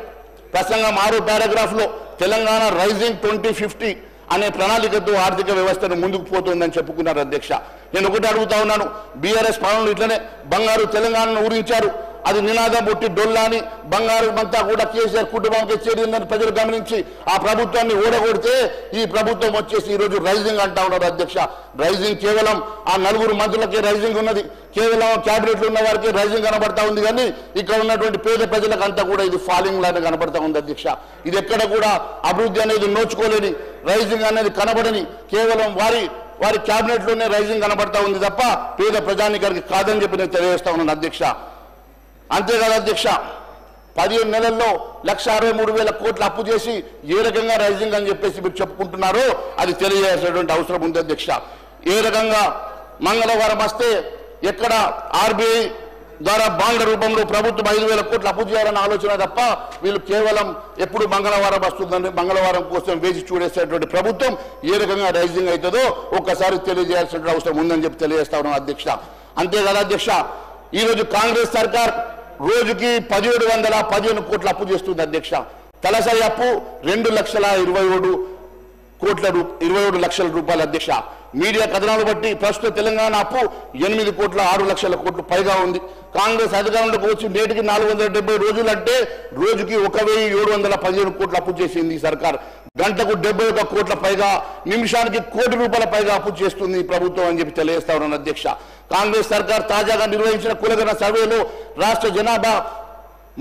[SPEAKER 3] ప్రసంగం 6వ పారాగ్రాఫ్లో తెలంగాణ రైజింగ్ 2050 అనే ప్రణాళికతో ఆర్థిక వ్యవస్థను ముందుకు పోతుందని చెప్పుకున్నారు అధ్యక్ష. నేను ఒకటి అడుగుతా ఉన్నాను, బీఆర్ఎస్ పాలనలు ఇట్లనే బంగారు తెలంగాణను ఊరించారు, అది నినాదం పుట్టి డొల్లాని బంగారు అంతా కూడా కేసీఆర్ కుటుంబానికి చేరిందని ప్రజలు గమనించి ఆ ప్రభుత్వాన్ని ఓడగొడితే ఈ ప్రభుత్వం వచ్చేసి ఈరోజు రైజింగ్ అంటా ఉన్నారు అధ్యక్ష. రైజింగ్ కేవలం ఆ 4 మంత్రులకే రైజింగ్ ఉన్నది, కేవలం క్యాబినెట్లో ఉన్న వారికి రైజింగ్ కనబడతా ఉంది, కానీ ఇక్కడ ఉన్నటువంటి పేద ప్రజలకు అంతా కూడా ఇది ఫాలింగ్ లానే కనబడతా ఉంది అధ్యక్ష. ఇది ఎక్కడ కూడా అభివృద్ధి అనేది నోచుకోలేని, రైజింగ్ అనేది కనబడని, కేవలం వారి క్యాబినెట్లోనే రైజింగ్ కనబడతా ఉంది తప్ప పేద ప్రజానికానికి కాదని చెప్పి నేను తెలియజేస్తా ఉన్నాను అధ్యక్ష. అంతేకాదు అధ్యక్ష, 15 నెలల్లో 1,63,000 కోట్ల అప్పు చేసి ఏ రకంగా రైజింగ్ అని చెప్పేసి మీరు చెప్పుకుంటున్నారో అది తెలియజేసినటువంటి అవసరం ఉంది అధ్యక్ష. ఏ రకంగా మంగళవారం వస్తే ఎక్కడ ఆర్బీఐ ద్వారా బాండ్ల రూపంలో ప్రభుత్వం 5,000 కోట్లు అప్పు చేయాలన్న ఆలోచన తప్ప వీళ్ళు కేవలం ఎప్పుడు మంగళవారం వస్తుందని మంగళవారం కోసం వేచి చూడేసేటువంటి ప్రభుత్వం ఏ రకంగా రైజింగ్ అవుతుందో ఒక్కసారి తెలియజేయాల్సిన అవసరం ఉందని చెప్పి తెలియజేస్తా ఉన్నాం అధ్యక్ష. అంతేకాదు అధ్యక్ష, ఈరోజు కాంగ్రెస్ సర్కార్ రోజుకి 1,715 కోట్ల అప్పు చేస్తుంది అధ్యక్ష. తలసరి అప్పు 2,27 లక్షల రూపాయలు అధ్యక్ష. మీడియా కథనాలు బట్టి ప్రస్తుత తెలంగాణ అప్పు 8,06,00,000 కోట్లు పైగా ఉంది. కాంగ్రెస్ అధికారంలోకి వచ్చి నేటికి 470 రోజులు అంటే రోజుకి 1,715 కోట్ల అప్పు చేసింది ఈ సర్కార్. గంటకు 71 కోట్ల పైగా, నిమిషానికి ₹1 కోటి పైగా అప్పు చేస్తుంది ఈ ప్రభుత్వం అని చెప్పి తెలియజేస్తా ఉన్నాను అధ్యక్ష. కాంగ్రెస్ సర్కార్ తాజాగా నిర్వహించిన కులగణ సర్వేలో రాష్ట్ర జనాభా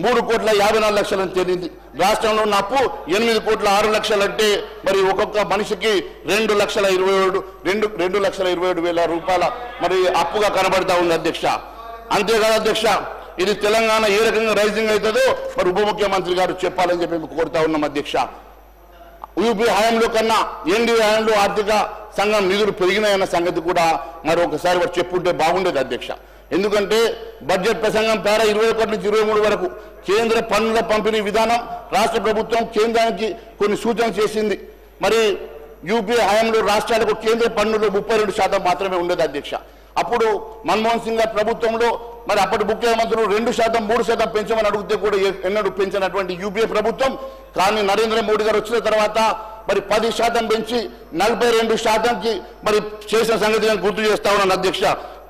[SPEAKER 3] 3,54,00,000 తేలింది. రాష్ట్రంలో ఉన్న అప్పు 8,06,00,000 అంటే మరి ఒక్కొక్క మనిషికి 2,27,000 రూపాయల మరి అప్పుగా కనబడతా ఉంది అధ్యక్ష. అంతేకాదు అధ్యక్ష, ఇది తెలంగాణ ఏ రకంగా రైజింగ్ అవుతుందో మరి ఉప ముఖ్యమంత్రి గారు చెప్పాలని చెప్పి మేము కోరుతా ఉన్నాం అధ్యక్ష. యూపీ హయాంలో కన్నా ఎన్డీఏ హయాంలో ఆర్థిక సంఘం నిధులు పెరిగినాయన్న సంగతి కూడా మరి ఒకసారి వారు చెప్పుంటే బాగుండేది అధ్యక్ష. ఎందుకంటే బడ్జెట్ ప్రసంగం పేరా 21 నుంచి 23 వరకు కేంద్ర పన్నుల పంపిణీ విధానం రాష్ట్ర ప్రభుత్వం కేంద్రానికి కొన్ని సూచనలు చేసింది. మరి యూపీ హయాంలో రాష్ట్రాలకు కేంద్ర పన్నులు 32% మాత్రమే ఉండేది అధ్యక్ష. అప్పుడు మన్మోహన్ సింగ్ గారి ప్రభుత్వంలో మరి అప్పటి ముఖ్యమంత్రులు 2%, 3% పెంచమని అడిగితే కూడా ఎన్నడూ పెంచినటువంటి యూపీఏ ప్రభుత్వం కానీ నరేంద్ర మోడీ గారు వచ్చిన తర్వాత మరి 10% పెంచి 42%కి మరి చేసిన సంగతి నేను గుర్తు చేస్తా ఉన్నాను అధ్యక్ష.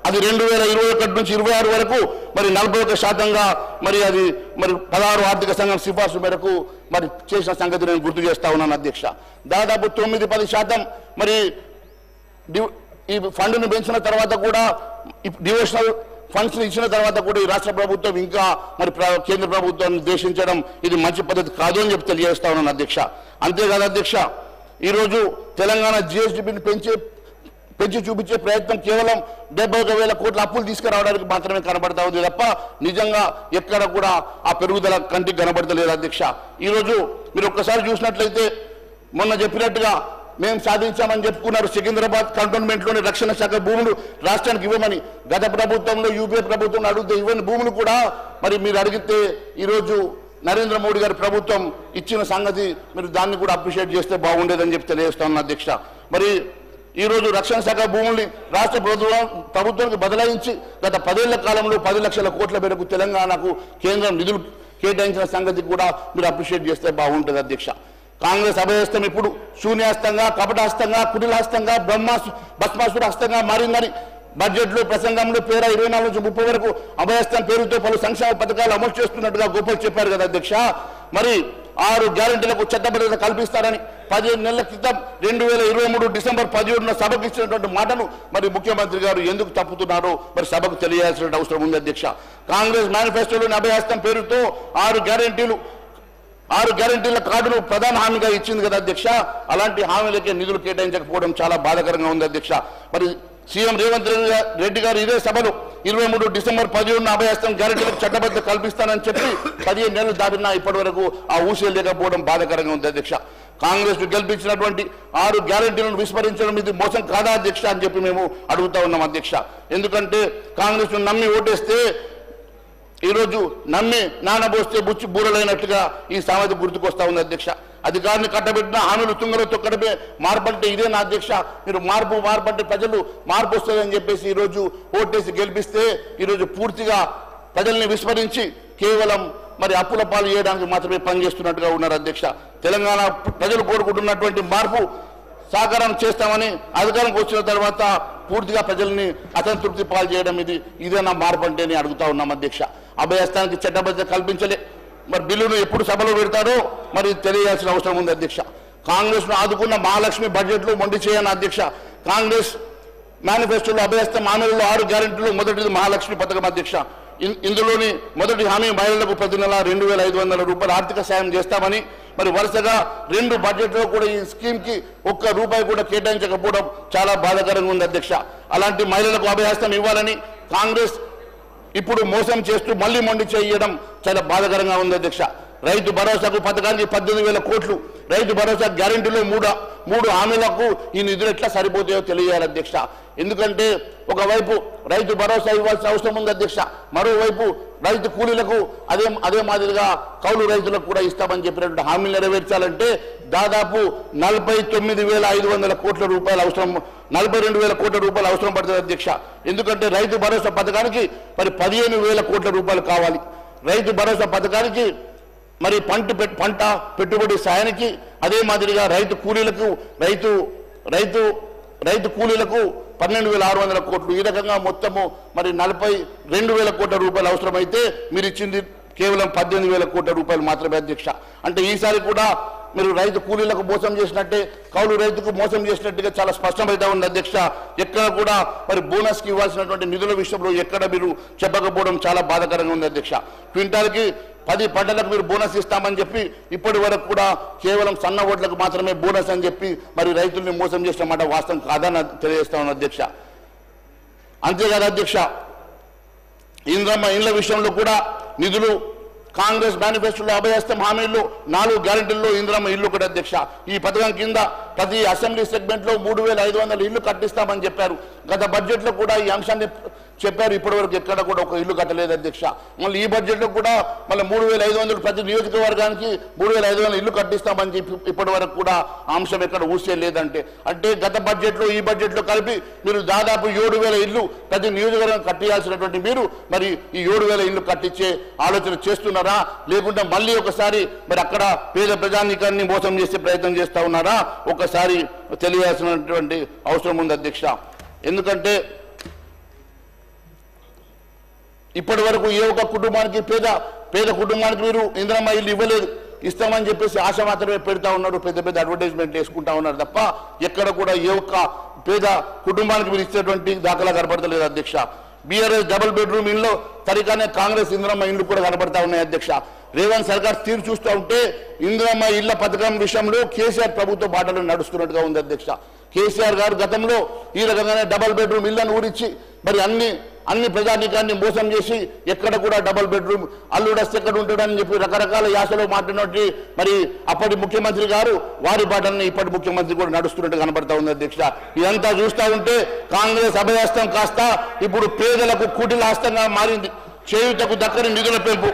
[SPEAKER 3] అది 2021 నుంచి 26 వరకు మరి 41%గా మరి అది మరి 16 ఆర్థిక సంఘం సిఫార్సు మేరకు మరి చేసిన సంగతి నేను గుర్తు చేస్తా ఉన్నాను అధ్యక్ష. దాదాపు 9-10% మరి ఈ ఫండ్ను పెంచిన తర్వాత కూడా డివోషనల్ ఫండ్స్ ఇచ్చిన తర్వాత కూడా ఈ రాష్ట్ర ప్రభుత్వం ఇంకా మరి కేంద్ర ప్రభుత్వాన్ని దేశించడం ఇది మంచి పద్ధతి కాదు అని చెప్పి తెలియజేస్తా ఉన్నాను అధ్యక్ష. అంతేకాదు అధ్యక్ష, ఈరోజు తెలంగాణ జిఎస్డిపిని పెంచి చూపించే ప్రయత్నం కేవలం 71,000 కోట్ల అప్పులు తీసుకురావడానికి మాత్రమే కనబడతా ఉంది తప్ప నిజంగా ఎక్కడ కూడా ఆ పెరుగుదల కంటికి కనబడతలేదు అధ్యక్ష. ఈరోజు మీరు ఒక్కసారి చూసినట్లయితే మొన్న చెప్పినట్టుగా మేము సాధించామని చెప్పుకున్నారు సికింద్రాబాద్ కంటోన్మెంట్లోని రక్షణ శాఖ భూములు రాష్ట్రానికి ఇవ్వమని. గత ప్రభుత్వంలో యూపీఏ ప్రభుత్వం అడిగితే ఇవ్వని భూములు కూడా మరి మీరు అడిగితే ఈరోజు నరేంద్ర మోడీ గారి ప్రభుత్వం ఇచ్చిన సంగతి మీరు దాన్ని కూడా అప్రిషియేట్ చేస్తే బాగుండేదని చెప్పి తెలియజేస్తాను అధ్యక్ష. మరి ఈరోజు రక్షణ శాఖ భూముల్ని రాష్ట్ర ప్రభుత్వానికి బదలాయించి గత 10 ఏళ్ల కాలంలో 10 లక్షల కోట్ల మేరకు తెలంగాణకు కేంద్రం నిధులు కేటాయించిన సంగతి కూడా మీరు అప్రిషియేట్ చేస్తే బాగుంటుంది అధ్యక్ష. కాంగ్రెస్ అభయహస్తం ఇప్పుడు శూన్యాస్తంగా, కపటాస్తంగా, కుటిలాస్తంగా, భస్మాసుర హస్తంగా మారిందని బడ్జెట్లో ప్రసంగంలో పేర 24 నుంచి 30 వరకు అభయహస్తం పేరుతో పలు సంక్షేమ పథకాలు అమలు చేస్తున్నట్టుగా గోపాల్ చెప్పారు కదా అధ్యక్ష. మరి 6 గ్యారెంటీలకు చట్టబద్ధత కల్పిస్తారని 15 నెలల క్రితం 2023 డిసెంబర్ 17న సభకు ఇచ్చినటువంటి మాటను మరి ముఖ్యమంత్రి గారు ఎందుకు తప్పుతున్నారో మరి సభకు తెలియాల్సిన అవసరం ఉంది అధ్యక్ష. కాంగ్రెస్ మేనిఫెస్టోలోని అభయహస్తం పేరుతో 6 గ్యారెంటీల కార్డును ప్రధాన హామీగా ఇచ్చింది కదా అధ్యక్ష. అలాంటి హామీలకే నిధులు కేటాయించకపోవడం చాలా బాధాకరంగా ఉంది అధ్యక్ష. మరి సీఎం రేవంత్ రెడ్డి గారు ఇదే సభలో 23 డిసెంబర్ 17న అభయహస్తం గ్యారెంటీలకు చట్టబద్ధత కల్పిస్తానని చెప్పి 15 నెలలు దాటినా ఇప్పటి వరకు ఆ ఊసే లేకపోవడం బాధాకరంగా ఉంది అధ్యక్ష. కాంగ్రెస్ గెలిపించినటువంటి 6 గ్యారెంటీలను విస్మరించడం ఇది మోసం కాదా అధ్యక్ష అని చెప్పి మేము అడుగుతా ఉన్నాం అధ్యక్ష. ఎందుకంటే కాంగ్రెస్ నమ్మి ఓటేస్తే ఈరోజు నమ్మి నానబోస్తే బుచ్చి బూరలైనట్టుగా ఈ సామెత గుర్తుకొస్తా ఉంది అధ్యక్ష. అధికారిని కట్టబెట్టిన హామీలు తుంగలో తొక్కడమే మార్పంటే ఇదే నా అధ్యక్ష. మీరు మార్పంటే ప్రజలు మార్పు వస్తుందని చెప్పేసి ఈరోజు ఓటేసి గెలిపిస్తే ఈరోజు పూర్తిగా ప్రజల్ని విస్మరించి కేవలం మరి అప్పుల పాలు చేయడానికి మాత్రమే పనిచేస్తున్నట్టుగా ఉన్నారు అధ్యక్ష. తెలంగాణ ప్రజలు కోరుకుంటున్నటువంటి మార్పు సాకారం చేస్తామని అధికారంకి వచ్చిన తర్వాత పూర్తిగా ప్రజల్ని అసంతృప్తి పాలు చేయడం ఇదేనా మార్పు అంటే అని అడుగుతా ఉన్నాం అధ్యక్ష. అభయహస్తానికి చట్టబద్ధత కల్పించలే. మరి బిల్లును ఎప్పుడు సభలో పెడతారో మరి తెలియాల్సిన అవసరం ఉంది అధ్యక్ష. కాంగ్రెస్ను ఆదుకున్న మహాలక్ష్మి బడ్జెట్లో మొండి చేయని అధ్యక్ష. కాంగ్రెస్ మేనిఫెస్టోలో అభయహస్తం హామీలలో 6 గ్యారెంటీలు మొదటిది మహాలక్ష్మి పథకం అధ్యక్ష. ఇందులోని మొదటి హామీ మహిళలకు ప్రతి నెల 2,500 రూపాయలు ఆర్థిక సాయం చేస్తామని మరి వరుసగా 2 బడ్జెట్లో కూడా ఈ స్కీమ్కి ₹1 కూడా కేటాయించకపోవడం చాలా బాధాకరంగా ఉంది అధ్యక్ష. అలాంటి మహిళలకు అభయహస్తం ఇవ్వాలని కాంగ్రెస్ ఇప్పుడు మోసం చేస్తూ మళ్ళీ మొండి చేయడం చాలా బాధాకరంగా ఉంది అధ్యక్ష. రైతు భరోసాకు పథకానికి 18,000 కోట్లు, రైతు భరోసా గ్యారెంటీలో 3 హామీలకు ఈ నిధులు ఎట్లా సరిపోతాయో తెలియాలి అధ్యక్ష. ఎందుకంటే ఒకవైపు రైతు భరోసా ఇవ్వాల్సిన అవసరం ఉంది అధ్యక్ష, మరోవైపు రైతు కూలీలకు అదే మాదిరిగా కౌలు రైతులకు కూడా ఇస్తామని చెప్పినటువంటి హామీలు నెరవేర్చాలంటే దాదాపు 49,500 కోట్ల రూపాయలు అవసరం, 42,000 కోట్ల రూపాయలు అవసరం పడుతుంది అధ్యక్ష. ఎందుకంటే రైతు భరోసా పథకానికి మరి 15,000 కోట్ల రూపాయలు కావాలి. రైతు భరోసా పథకానికి మరి పంట పెట్టుబడి సాయానికి అదే మాదిరిగా రైతు కూలీలకు 12,600 కోట్లు, ఈ రకంగా మొత్తము మరి 42,000 కోట్ల రూపాయలు అవసరమైతే మీరు ఇచ్చింది కేవలం 18,000 కోట్ల రూపాయలు మాత్రమే అధ్యక్ష. అంటే ఈసారి కూడా మీరు రైతు కూలీలకు మోసం చేసినట్టే, కౌలు రైతుకు మోసం చేసినట్టుగా చాలా స్పష్టమైతే ఉంది అధ్యక్ష. ఎక్కడ కూడా మరి బోనస్కి ఇవ్వాల్సినటువంటి నిధుల విషయంలో ఎక్కడ మీరు చెప్పకపోవడం చాలా బాధాకరంగా ఉంది అధ్యక్ష. క్వింటాల్కి 10 పంటలకు మీరు బోనస్ ఇస్తామని చెప్పి ఇప్పటి వరకు కూడా కేవలం సన్న ఓట్లకు మాత్రమే బోనస్ అని చెప్పి మరి రైతుల్ని మోసం చేసిన మాట వాస్తవం కాదని తెలియజేస్తా ఉన్నాను అధ్యక్ష. అంతేకాదు అధ్యక్ష, ఇంద్రమ్మ ఇండ్ల విషయంలో కూడా నిధులు కాంగ్రెస్ మేనిఫెస్టోలో అభయహస్తం హామీల్లో 4 గ్యారెంటీల్లో ఇంద్రమ్మ ఇల్లు కూడా అధ్యక్ష. ఈ పథకం కింద ప్రతి అసెంబ్లీ సెగ్మెంట్లో 3,500 ఇల్లు కట్టిస్తామని చెప్పారు. గత బడ్జెట్లో కూడా ఈ అంశాన్ని చెప్పారు, ఇప్పటివరకు ఎక్కడ కూడా ఒక ఇల్లు కట్టలేదు అధ్యక్ష. మళ్ళీ ఈ బడ్జెట్లో కూడా మళ్ళీ 3,500 ప్రతి నియోజకవర్గానికి 3,500 ఇల్లు కట్టిస్తామని చెప్పి ఇప్పటి వరకు కూడా అంశం ఎక్కడ ఊసే లేదంటే, అంటే గత బడ్జెట్లో ఈ బడ్జెట్లో కలిపి మీరు దాదాపు 7,000 ఇల్లు ప్రతి నియోజకవర్గం కట్టియాల్సినటువంటి మీరు మరి ఈ 7,000 ఇల్లు కట్టించే ఆలోచన చేస్తున్నారా, లేకుంటే మళ్ళీ ఒకసారి మరి అక్కడ పేద ప్రజానీకాన్ని మోసం చేసే ప్రయత్నం చేస్తా ఉన్నారా, ఒకసారి తెలియాల్సినటువంటి అవసరం ఉంది అధ్యక్ష. ఎందుకంటే ఇప్పటి వరకు ఏ ఒక్క కుటుంబానికి పేద కుటుంబానికి మీరు ఇంద్రమ్మ ఇల్లు ఇవ్వలేదు, ఇస్తామని చెప్పేసి ఆశ మాత్రమే పెడతా ఉన్నారు, పెద్ద అడ్వర్టైజ్మెంట్ వేసుకుంటా ఉన్నారు తప్ప ఎక్కడ కూడా ఏ ఒక్క పేద కుటుంబానికి మీరు ఇచ్చేటువంటి దాఖలా కనపడతలేదు అధ్యక్ష. బీఆర్ఎస్ డబుల్ బెడ్రూమ్ ఇల్లు తరిగానే కాంగ్రెస్ ఇంద్రమ్మ ఇల్లు కూడా కనపడతా ఉన్నాయి అధ్యక్ష. రేవంత్ సర్కార్ తీరు చూస్తూ ఉంటే ఇంద్రమ్మ ఇళ్ల పథకం విషయంలో కేసీఆర్ ప్రభుత్వ బాటలు నడుస్తున్నట్టుగా ఉంది అధ్యక్ష. కేసీఆర్ గారు గతంలో ఈ రకంగానే డబుల్ బెడ్రూమ్ ఇళ్లను ఊరించి మరి అన్ని ప్రజానీకాన్ని మోసం చేసి ఎక్కడ కూడా డబుల్ బెడ్రూమ్ అల్లుడస్తే ఎక్కడ ఉంటాడని చెప్పి రకరకాల యాసలో మాట్లాడినట్టు మరి అప్పటి ముఖ్యమంత్రి గారు వారి బాటల్ని ఇప్పటి ముఖ్యమంత్రి కూడా నడుస్తున్నట్టు కనబడతా ఉంది అధ్యక్ష. ఇదంతా చూస్తూ ఉంటే కాంగ్రెస్ అభయహస్తం కాస్త ఇప్పుడు పేదలకు కుటిలాస్తంగా మారింది. చేయూతకు దక్కని నిధుల పెంపు,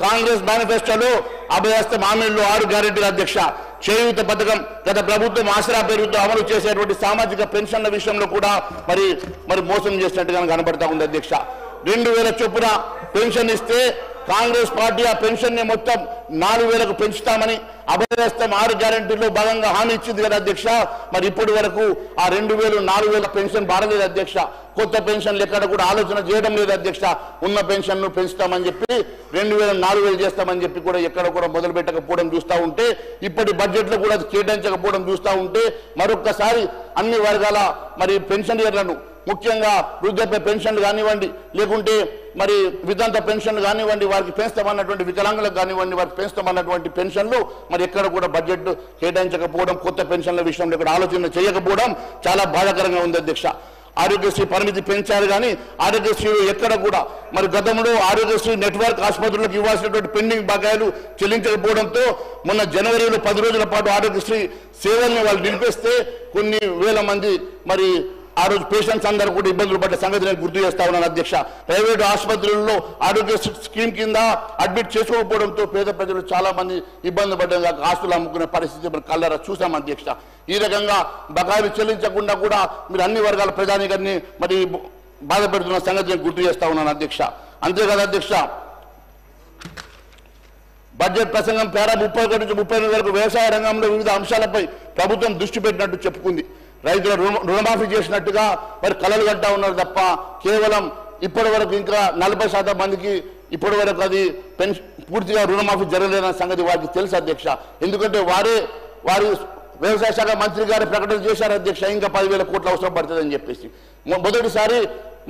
[SPEAKER 3] కాంగ్రెస్ మేనిఫెస్టోలో అభయహస్తం హామీల్లో 6 గ్యారెంటీల అధ్యక్ష. చేయూత పథకం గత ప్రభుత్వం ఆసరా పేరుతో అమలు చేసేటువంటి సామాజిక పెన్షన్ల విషయంలో కూడా మరి మోసం చేసినట్టుగా కనబడతా ఉంది అధ్యక్ష. 2,000 చొప్పున పెన్షన్ ఇస్తే కాంగ్రెస్ పార్టీ ఆ పెన్షన్ ని మొత్తం 4,000కు పెంచుతామని అభయహస్తం 6 గ్యారెంటీల్లో భాగంగా హామీ ఇచ్చింది కదా అధ్యక్ష. మరి ఇప్పటి వరకు ఆ 2,000 4,000 పెన్షన్ బారలేదు అధ్యక్ష. కొత్త పెన్షన్లు ఎక్కడ కూడా ఆలోచన చేయడం లేదు అధ్యక్ష. ఉన్న పెన్షన్ను పెంచుతామని చెప్పి 2,000 4,000 చేస్తామని చెప్పి కూడా ఎక్కడ కూడా మొదలు పెట్టకపోవడం చూస్తూ ఉంటే, ఇప్పటి బడ్జెట్లో కూడా కేటాయించకపోవడం చూస్తూ ఉంటే మరొక్కసారి అన్ని వర్గాల మరి పెన్షనర్లను ముఖ్యంగా వృద్ధాప్య పెన్షన్లు కానివ్వండి, లేకుంటే మరి వితంత పెన్షన్లు కానివ్వండి, వారికి పెంచుతామన్నటువంటి వికలాంగులకు కానివ్వండి, వారికి పెంచుతామన్నటువంటి పెన్షన్లు మరి ఎక్కడ కూడా బడ్జెట్ కేటాయించకపోవడం, కొత్త పెన్షన్ల విషయంలో ఇక్కడ ఆలోచన చేయకపోవడం చాలా బాధాకరంగా ఉంది అధ్యక్ష. ఆరోగ్యశ్రీ పరిమితి పెంచారు కానీ ఆరోగ్యశ్రీ ఎక్కడ కూడా మరి గతంలో ఆరోగ్యశ్రీ నెట్వర్క్ ఆసుపత్రులకు ఇవ్వాల్సినటువంటి పెండింగ్ బకాయిలు చెల్లించకపోవడంతో మొన్న జనవరిలో 10 రోజుల పాటు ఆరోగ్యశ్రీ సేవల్ని వాళ్ళు నిలిపేస్తే కొన్ని వేల మంది మరి ఆ రోజు పేషెంట్స్ అందరూ కూడా ఇబ్బందులు పడ్డ సంగతి నేను గుర్తు చేస్తా ఉన్నాను అధ్యక్ష. ప్రైవేటు ఆసుపత్రుల్లో ఆరోగ్య స్కీమ్ కింద అడ్మిట్ చేసుకోకపోవడంతో పేద ప్రజలు చాలా మంది ఇబ్బంది పడ్డ ఆస్తులు అమ్ముకునే పరిస్థితి మనం కళ్ళారా చూసాం అధ్యక్ష. ఈ రకంగా బకాయిలు చెల్లించకుండా కూడా మీరు అన్ని వర్గాల ప్రజానీకాన్ని మరి బాధపెడుతున్న సంగతి నేను గుర్తు చేస్తా ఉన్నాను అధ్యక్ష. అంతేకాదు అధ్యక్ష, బడ్జెట్ ప్రసంగం పేరా 31 నుంచి 38 వరకు వ్యవసాయ రంగంలో వివిధ అంశాలపై ప్రభుత్వం దృష్టి పెట్టినట్టు చెప్పుకుంది. రైతుల రుణమాఫీ చేసినట్టుగా మరి కలలు కంటా ఉన్నారు తప్ప కేవలం ఇప్పటి వరకు ఇంకా 40% మందికి ఇప్పటి వరకు అది పూర్తిగా రుణమాఫీ జరగలేదన్న సంగతి వారికి తెలుసు అధ్యక్ష. ఎందుకంటే వారి వ్యవసాయ శాఖ మంత్రి గారు ప్రకటన చేశారు అధ్యక్ష, ఇంకా 10,000 కోట్లు అవసరం పడుతుందని చెప్పేసి. మొదటిసారి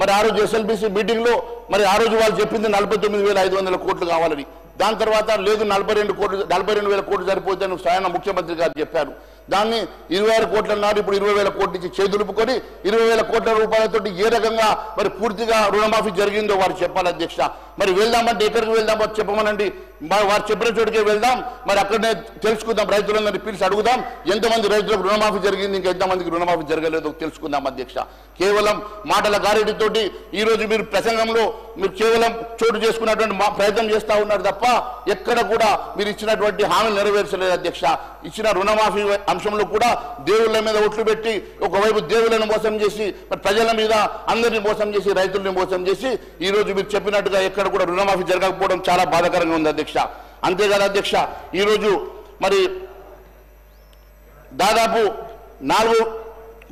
[SPEAKER 3] మరి ఆ రోజు ఎస్ఎల్బిసి మీటింగ్లో మరి ఆ రోజు వాళ్ళు చెప్పింది 49,500 కోట్లు కావాలని. దాని తర్వాత లేదు 42,000 కోట్లు సరిపోతుందని స్వయం ముఖ్యమంత్రి గారు చెప్పారు. దాన్ని 26 కోట్లు అన్నారు. ఇప్పుడు 20,000 కోట్లు ఇచ్చి చేదులుపుకొని 20,000 కోట్ల రూపాయలతో ఏ రకంగా మరి పూర్తిగా రుణమాఫీ జరిగిందో వారు చెప్పాలి అధ్యక్ష. మరి వెళ్దామంటే ఎక్కడికి వెళ్దామో చెప్పమనండి. వారు చెప్పిన చోటుకే వెళ్దాం, మరి అక్కడనే తెలుసుకుందాం, రైతులందరినీ పిలిచి అడుగుదాం ఎంతమంది రైతులకు రుణమాఫీ జరిగింది, ఇంకా ఎంతమందికి రుణమాఫీ జరగలేదో తెలుసుకుందాం అధ్యక్ష. కేవలం మాటల గారెడితోటి ఈరోజు మీరు ప్రసంగంలో మీరు కేవలం చోటు చేసుకున్నటువంటి ప్రయత్నం చేస్తూ ఉన్నారు తప్ప ఎక్కడ కూడా మీరు ఇచ్చినటువంటి హామీలు నెరవేర్చలేదు అధ్యక్ష. ఇచ్చిన రుణమాఫీ అంశంలో కూడా దేవుళ్ళ మీద ఒట్లు పెట్టి ఒకవైపు దేవుళ్ళను మోసం చేసి ప్రజల మీద అందరినీ మోసం చేసి రైతుల్ని మోసం చేసి ఈరోజు మీరు చెప్పినట్టుగా ఎక్కడ కూడా రుణమాఫీ జరగకపోవడం చాలా బాధాకరంగా ఉంది అధ్యక్ష. అంతేకాదు అధ్యక్ష, ఈరోజు మరి దాదాపు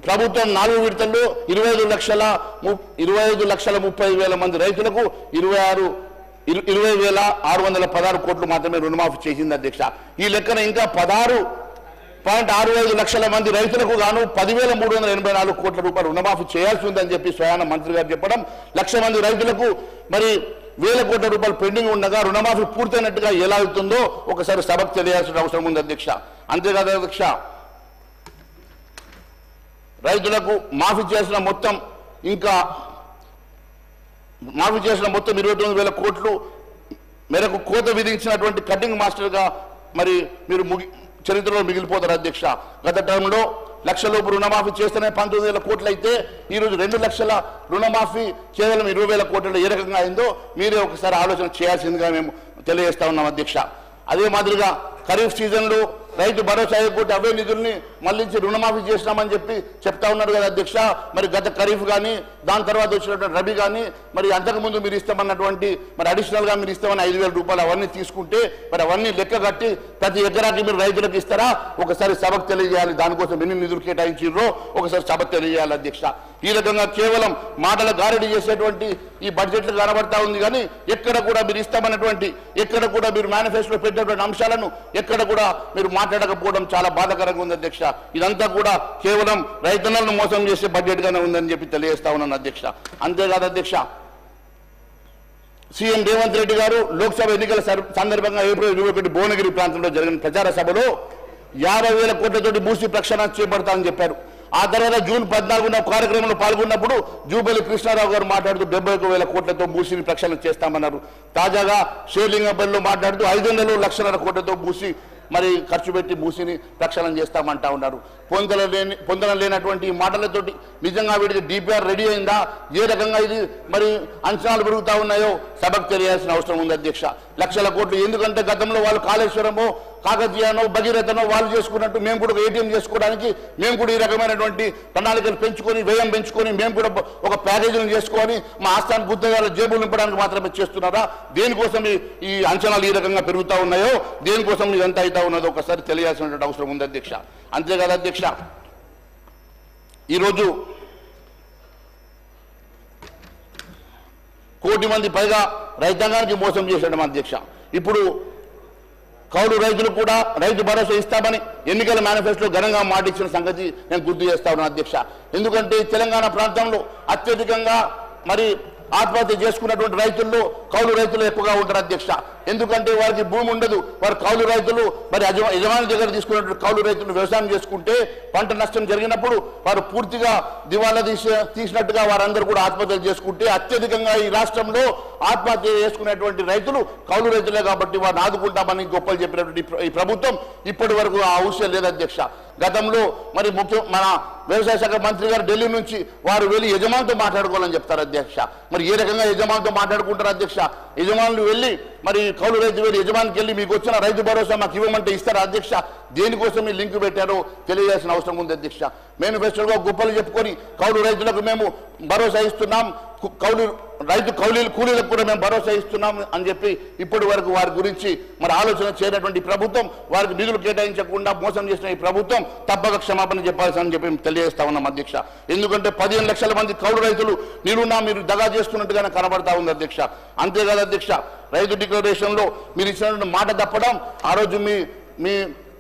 [SPEAKER 3] ప్రభుత్వం 4 విడతల్లో 25,30,000 మంది రైతులకు 20,616 కోట్లు మాత్రమే రుణమాఫీ చేసింది అధ్యక్ష. ఈ లెక్కన ఇంకా 16.65 లక్షల మంది రైతులకు గాను 10,384 కోట్ల రూపాయలు రుణమాఫీ చేయాల్సి ఉందని చెప్పి స్వయాన మంత్రి గారు చెప్పడం, 1,00,000 మంది రైతులకు మరి 1,000 కోట్ల రూపాయలు పెండింగ్ ఉండగా రుణమాఫీ పూర్తయినట్టుగా ఎలా అవుతుందో ఒకసారి సభకు తెలియాల్సిన అవసరం ఉంది అధ్యక్ష. అంతేకాదు అధ్యక్ష, రైతులకు మాఫీ చేసిన మొత్తం 29,000 కోట్లు మేరకు కోత విధించినటువంటి కటింగ్ మాస్టర్గా మరి మీరు చరిత్రలో మిగిలిపోతారు అధ్యక్ష. గత టర్మ్లో 1,00,000 లోపు రుణమాఫీ చేస్తేనే 19,000 కోట్లు అయితే ఈరోజు 2 లక్షల రుణమాఫీ కేవలం 20,000 కోట్లలో ఏ రకంగా అయిందో మీరే ఒకసారి ఆలోచన చేయాల్సిందిగా మేము తెలియజేస్తా ఉన్నాం అధ్యక్ష. అదే మాదిరిగా ఖరీఫ్ సీజన్లో రైతు భరోసా ఎగ్గొట్టి అవే నిధుల్ని మళ్లించి రుణమాఫీ చేసినామని చెప్పి చెప్తా ఉన్నారు కదా అధ్యక్ష. మరి గత ఖరీఫ్ కానీ దాని తర్వాత వచ్చినటువంటి రబీ కానీ మరి అంతకుముందు మీరు ఇస్తామన్నటువంటి మరి అడిషనల్గా మీరు ఇస్తామని 5,000 రూపాయలు అవన్నీ తీసుకుంటే మరి అవన్నీ లెక్క కట్టి ప్రతి ఎకరాకి మీరు రైతులకు ఇస్తారా ఒకసారి సభకు తెలియజేయాలి. దానికోసం ఎన్ని నిధులు కేటాయించారో ఒకసారి సభకు తెలియజేయాలి అధ్యక్ష. ఈ రకంగా కేవలం మాటల గారడి చేసేటువంటి ఈ బడ్జెట్లు కనబడతా ఉంది కానీ ఎక్కడ కూడా మీరు ఇస్తామన్నటువంటి ఎక్కడ కూడా మీరు మేనిఫెస్టోలో పెట్టినటువంటి అంశాలను ఎక్కడ కూడా మీరు మాట్లాడకపోవడం చాలా బాధాకరంగా ఉంది అధ్యక్ష. ఇదంతా కూడా కేవలం రైతన్నలను మోసం చేసే బడ్జెట్ గానే ఉందని చెప్పి తెలియజేస్తా ఉన్నాను అధ్యక్ష. అంతేకాదు అధ్యక్ష, సీఎం రేవంత్ రెడ్డి గారు లోక్సభ ఎన్నికల సందర్భంగా ఏప్రిల్ 21 భువనగిరి ప్రాంతంలో జరిగిన ప్రచార సభలో 50,000 కోట్లతోటి భూసి ప్రక్షాళన చేపడతామని చెప్పారు. ఆ తర్వాత జూన్ 14న కార్యక్రమంలో పాల్గొన్నప్పుడు జూబలి కృష్ణారావు గారు మాట్లాడుతూ 71,000 కోట్లతో భూసిని ప్రక్షాళన చేస్తామన్నారు. తాజాగా షేర్లింగంపల్లిలో మాట్లాడుతూ 500 లక్షల కోట్లతో భూసి మరి ఖర్చు పెట్టి భూసిని ప్రక్షాళన చేస్తామంటా ఉన్నారు. పొందన లేనటువంటి మాటలతోటి నిజంగా వీటికి డిపిఆర్ రెడీ అయిందా, ఏ రకంగా ఇది మరి అంచనాలు పెరుగుతా ఉన్నాయో సభకు తెలియాల్సిన అవసరం ఉంది అధ్యక్ష. 1,00,000 కోట్లు ఎందుకంటే గతంలో వాళ్ళు కాళేశ్వరమో కాకతీయనో భగీరథనో వాళ్ళు చేసుకున్నట్టు మేము కూడా ఏటీఎం చేసుకోవడానికి మేము కూడా ఈ రకమైనటువంటి ప్రణాళికలు పెంచుకొని వ్యయం పెంచుకొని మేము కూడా ఒక ప్యాకేజీని చేసుకొని మా ఆస్థాన బుద్ధగాల జేబులు నింపడానికి మాత్రమే చేస్తున్నారా? దేనికోసం ఈ అంచనాలు ఈ రకంగా పెరుగుతూ ఉన్నాయో, దేనికోసం ఇదంతా అవుతా ఉన్నదో ఒకసారి తెలియాల్సినటువంటి అవసరం ఉంది అధ్యక్ష. అంతేకాదు అధ్యక్ష, ఈరోజు 1 కోటి మంది పైగా రైతాంగానికి మోసం చేశాడు అధ్యక్ష. ఇప్పుడు కౌలు రైతులు కూడా రైతు భరోసా ఇస్తామని ఎన్నికల మేనిఫెస్టోలో ఘనంగా మాటిచ్చిన సంగతి నేను గుర్తు చేస్తా ఉన్నాను అధ్యక్ష. ఎందుకంటే తెలంగాణ ప్రాంతంలో అత్యధికంగా మరి ఆత్మహత్య చేసుకున్నటువంటి రైతుల్లో కౌలు రైతులు ఎక్కువగా ఉంటారు అధ్యక్ష. ఎందుకంటే వారికి భూమి ఉండదు, వారు కౌలు రైతులు మరి యజమాని దగ్గర తీసుకున్నటువంటి కౌలు రైతులు వ్యవసాయం చేసుకుంటే పంట నష్టం జరిగినప్పుడు వారు పూర్తిగా దివాలా తీసినట్టుగా వారందరూ కూడా ఆత్మహత్యలు చేసుకుంటే అత్యధికంగా ఈ రాష్ట్రంలో ఆత్మహత్య చేసుకునేటువంటి రైతులు కౌలు రైతులే. కాబట్టి వారిని ఆదుకుంటామని గొప్పలు చెప్పినటువంటి ఈ ప్రభుత్వం ఇప్పటి వరకు ఆ అవసరం లేదు అధ్యక్ష. గతంలో మరి మన వ్యవసాయ శాఖ మంత్రి గారు ఢిల్లీ నుంచి వారు వెళ్ళి యజమానితో మాట్లాడుకోవాలని చెప్తారు అధ్యక్ష. మరి ఏ రకంగా యజమానితో మాట్లాడుకుంటారు అధ్యక్ష? యజమానులు వెళ్ళి మరి కౌలు రైతు వెళ్ళి యజమానికి వెళ్ళి మీకు వచ్చిన రైతు భరోసా మాకు ఇవ్వమంటే ఇస్తారా అధ్యక్ష? దేనికోసం ఈ లింక్ పెట్టారో తెలియజేయాల్సిన అవసరం ఉంది అధ్యక్ష. మేనిఫెస్టోలో గొప్పలు చెప్పుకొని కౌలు రైతులకు మేము భరోసా ఇస్తున్నాం, రైతు కూలీలకు కూడా మేము భరోసా ఇస్తున్నాం అని చెప్పి ఇప్పటి వరకు వారి గురించి మరి ఆలోచన చేయనటువంటి ప్రభుత్వం, వారికి నిధులు కేటాయించకుండా మోసం చేసిన ఈ ప్రభుత్వం తప్పక క్షమాపణ చెప్పాల్సిందని చెప్పి తెలియజేస్తా ఉన్నాం అధ్యక్ష. ఎందుకంటే 15 లక్షల మంది కౌలు రైతులు మీరు దగా చేస్తున్నట్టుగానే కనబడతా ఉంది అధ్యక్ష. అంతేకాదు అధ్యక్ష, రైతు డిక్లరేషన్లో మీరు ఇచ్చినటువంటి మాట తప్పడం, ఆ రోజు మీ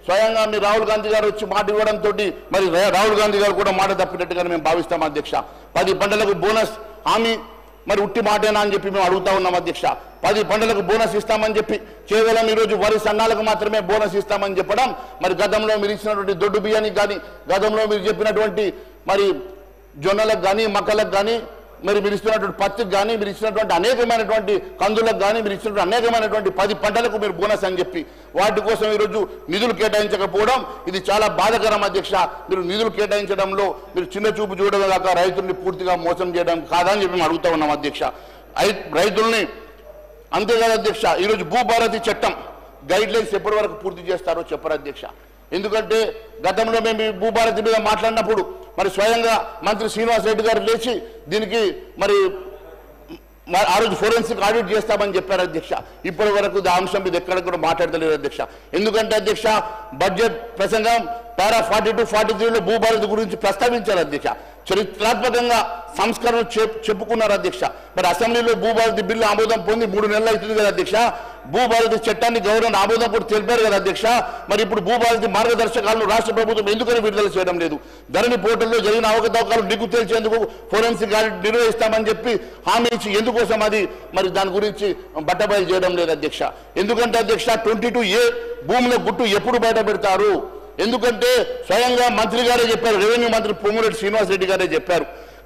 [SPEAKER 3] స్వయంగా మీ రాహుల్ గాంధీ గారు వచ్చి మాట ఇవ్వడంతో మరి రాహుల్ గాంధీ గారు కూడా మాట తప్పినట్టుగానే మేము భావిస్తాం అధ్యక్ష. 10 పంటలకు బోనస్ హామీ మరి ఉట్టి మాటేనా అని చెప్పి మేము అడుగుతా ఉన్నాం అధ్యక్ష. 10 పంటలకు బోనస్ ఇస్తామని చెప్పి కేవలం ఈరోజు వరి సన్నాలకు మాత్రమే బోనస్ ఇస్తామని చెప్పడం, మరి గతంలో మీరు ఇచ్చినటువంటి దొడ్డు బియ్యానికి కానీ, గతంలో మీరు చెప్పినటువంటి మరి జొన్నలకు కానీ మక్కలకు కానీ మరి మీరు ఇస్తున్నటువంటి పత్తికి కానీ మీరు ఇచ్చినటువంటి అనేకమైనటువంటి కందులకు కానీ మీరు ఇచ్చినటువంటి అనేకమైనటువంటి 10 పంటలకు మీరు బోనస్ అని చెప్పి వాటి కోసం ఈరోజు నిధులు కేటాయించకపోవడం ఇది చాలా బాధాకరం అధ్యక్ష. మీరు నిధులు కేటాయించడంలో మీరు చిన్న చూపు చూడడం కాక రైతుల్ని పూర్తిగా మోసం చేయడం కాదని చెప్పి మేము అడుగుతా ఉన్నాం అధ్యక్ష. రైతుల్ని అంతేకాదు అధ్యక్ష, ఈరోజు భూభారతి చట్టం గైడ్ లైన్స్ ఎప్పటి వరకు పూర్తి చేస్తారో చెప్పరు అధ్యక్ష. ఎందుకంటే గతంలో మేము ఈ భూభారతి మీద మాట్లాడినప్పుడు మరి స్వయంగా మంత్రి శ్రీనివాస్ రెడ్డి గారు లేచి దీనికి మరి ఆ రోజు ఫోరెన్సిక్ ఆడిట్ చేస్తామని చెప్పారు అధ్యక్ష. ఇప్పటి వరకు ఆ అంశం మీద ఎక్కడ కూడా మాట్లాడతలేదు అధ్యక్ష. ఎందుకంటే అధ్యక్ష బడ్జెట్ ప్రసంగం పారా 42, 43లో భూభారతి గురించి ప్రస్తావించారు అధ్యక్ష. చరిత్రాత్మకంగా సంస్కరణలు చెప్పుకున్నారు అధ్యక్ష. మరి అసెంబ్లీలో భూభారతి బిల్లు ఆమోదం పొంది 3 నెలలు అవుతుంది కదా అధ్యక్ష. భూభారతి చట్టాన్ని గవర్నర్ ఆమోదం కూడా తెలిపారు కదా అధ్యక్ష. మరి ఇప్పుడు భూభారతి మార్గదర్శకాలను రాష్ట్ర ప్రభుత్వం ఎందుకని విడుదల చేయడం లేదు? ధరణి పోర్టల్లో జరిగిన అవకతవకలు నిగ్గు తేల్చేందుకు ఫోరెన్సిక్ ఆడిట్ నిర్వహిస్తామని చెప్పి హామీ ఇచ్చి ఎందుకోసం అది మరి దాని గురించి బట్టబయలు చేయడం లేదు అధ్యక్ష. ఎందుకంటే అధ్యక్ష 22A భూముల గుట్టు ఎప్పుడు బయట పెడతారు? ఎందుకంటే స్వయంగా మంత్రి గారే చెప్పారు, రెవెన్యూ మంత్రి పొంగులేటి శ్రీనివాస్ రెడ్డి గారే చెప్పారు.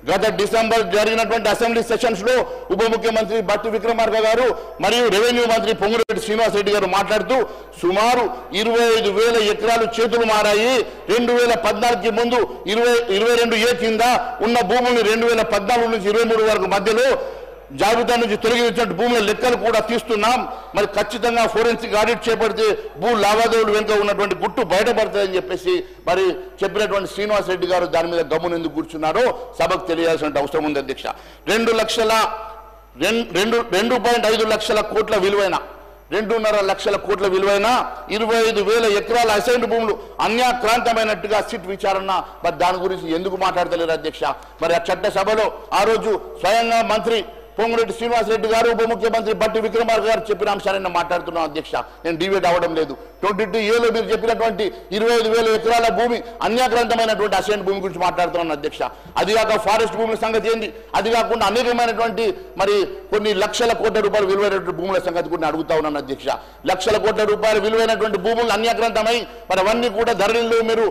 [SPEAKER 3] గత డిసెంబర్ జరిగినటువంటి అసెంబ్లీ సెషన్స్ లో ఉప ముఖ్యమంత్రి బట్టి విక్రమార్క గారు మరియు రెవెన్యూ మంత్రి పొంగులేటి శ్రీనివాస్ రెడ్డి గారు మాట్లాడుతూ సుమారు 25,000 ఎకరాలు చేతులు మారాయి. 2014కి ముందు 22A కింద ఉన్న భూముల్ని 2014 నుంచి 23 వరకు మధ్యలో జాబితా నుంచి తొలగించినట్టు భూముల లెక్కలు కూడా తీస్తున్నాం. మరి ఖచ్చితంగా ఫోరెన్సిక్ ఆడిట్ చేపడితే భూ లావాదేవీలు వెనుక ఉన్నటువంటి గుట్టు బయటపడుతుందని చెప్పేసి మరి చెప్పినటువంటి శ్రీనివాస్ రెడ్డి గారు దాని మీద గమ్మున ఎందుకు కూర్చున్నారో సభకు తెలియాల్సిన అవసరం ఉంది అధ్యక్ష. 2.5 లక్షల కోట్ల విలువైన 2.5 లక్షల కోట్ల విలువైన 25,000 ఎకరాల అసైన్డ్ భూములు అన్యాక్రాంతమైనట్టుగా సిట్ విచారణ మరి దాని గురించి ఎందుకు మాట్లాడతలేరు అధ్యక్ష? మరి ఆ చట్టసభలో ఆ రోజు స్వయంగా మంత్రి పొంగులేటి శ్రీనివాస్ రెడ్డి గారు ఉప ముఖ్యమంత్రి బట్టి విక్రమార్క గారు చెప్పిన అంశాన్ని మాట్లాడుతున్నాం అధ్యక్ష. నేను డిబేట్ అవ్వడం లేదు. 22Aలో మీరు చెప్పినటువంటి 25,000 ఎకరాల భూమి అన్యాక్రాంతమైనటువంటి అసైన్డ్ భూమి గురించి మాట్లాడుతున్నాను అధ్యక్ష. అది కాక ఫారెస్ట్ భూముల సంగతి ఏంది? అది కాకుండా అనేకమైనటువంటి మరి కొన్ని లక్షల కోట్ల రూపాయలు విలువైనటువంటి భూముల సంగతి కూడా అడుగుతా ఉన్నాను అధ్యక్ష. లక్షల కోట్ల రూపాయలు విలువైనటువంటి భూములు అన్యాక్రాంతమై మరి అవన్నీ కూడా ధరలో మీరు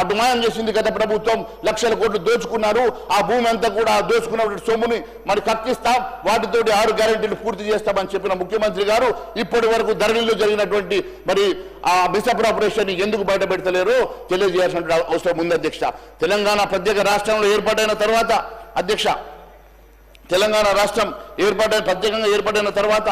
[SPEAKER 3] మటుమాయం చేసింది గత ప్రభుత్వం. లక్షల కోట్లు దోచుకున్నారు. ఆ భూమి అంతా కూడా దోచుకున్నటువంటి సొమ్ముని మరి కక్కిస్తారు, వాటితోటి 6 గ్యారెంటీలు పూర్తి చేస్తామని చెప్పిన ముఖ్యమంత్రి గారు ఇప్పటి వరకు ధరణిలో జరిగినటువంటి మరి ఆ మిస్అప్రాపరేషన్ ఎందుకు బయట పెడతలేరో తెలియజేయాల్సిన అవసరం ఉంది అధ్యక్ష. తెలంగాణ ప్రత్యేక రాష్ట్రంలో ఏర్పాటైన తర్వాత అధ్యక్ష, తెలంగాణ రాష్ట్రం ప్రత్యేకంగా ఏర్పాటైన తర్వాత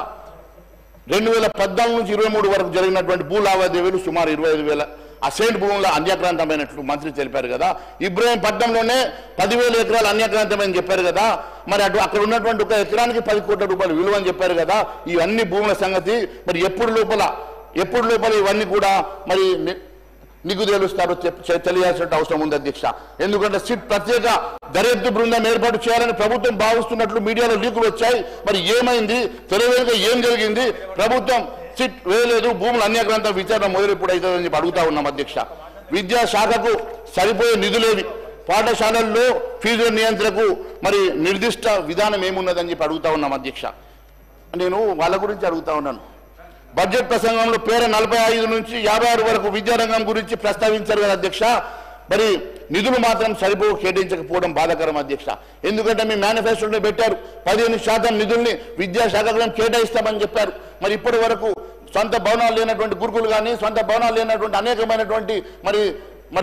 [SPEAKER 3] 2014 నుంచి 23 వరకు జరిగినటువంటి భూ లావాదేవీలు సుమారు 25,000 అసైన్డ్ భూముల అన్యాక్రాంతమైనట్లు మంత్రి తెలిపారు కదా. ఇబ్రహీంపట్నంలోనే 10,000 ఎకరాలు అన్యాక్రాంతమని చెప్పారు కదా. మరి అక్కడ ఉన్నటువంటి ఒక ఎకరానికి 10 కోట్ల రూపాయలు విలువ అని చెప్పారు కదా. ఇవన్నీ భూముల సంగతి మరి ఎప్పుడు లోపల ఇవన్నీ కూడా మరి నిగ్గు తేలుస్తారో తెలియాల్సిన అవసరం ఉంది అధ్యక్ష. ఎందుకంటే సిట్ ప్రత్యేక దర్యాప్తు బృందం ఏర్పాటు చేయాలని ప్రభుత్వం భావిస్తున్నట్లు మీడియాలో లీకులు వచ్చాయి. మరి ఏమైంది? తెలియక ఏం జరిగింది? ప్రభుత్వం సిట్ వేయలేదు, భూములు అన్యాక్రాంత విచారణ మొదలు ఇప్పుడు అవుతుందని చెప్పి అడుగుతా ఉన్నాం అధ్యక్ష. విద్యాశాఖకు సరిపోయే నిధులేవి? పాఠశాలల్లో ఫీజుల నియంత్రణకు మరి నిర్దిష్ట విధానం ఏమున్నదని చెప్పి అడుగుతా ఉన్నాం అధ్యక్ష. నేను వాళ్ళ గురించి అడుగుతా ఉన్నాను. బడ్జెట్ ప్రసంగంలో పేర 45 నుంచి 56 వరకు విద్యారంగం గురించి ప్రస్తావించారు కదా అధ్యక్ష. మరి నిధులు మాత్రం సరిపోవు కేటాయించకపోవడం బాధాకరం అధ్యక్ష. ఎందుకంటే మీ మేనిఫెస్టోలో పెట్టారు 15% నిధుల్ని విద్యాశాఖకు కేటాయిస్తామని చెప్పారు. మరి ఇప్పటి వరకు సొంత భవనాలు లేనటువంటి గురుకులు కానీ, సొంత భవనాలు లేనటువంటి అనేకమైనటువంటి మరి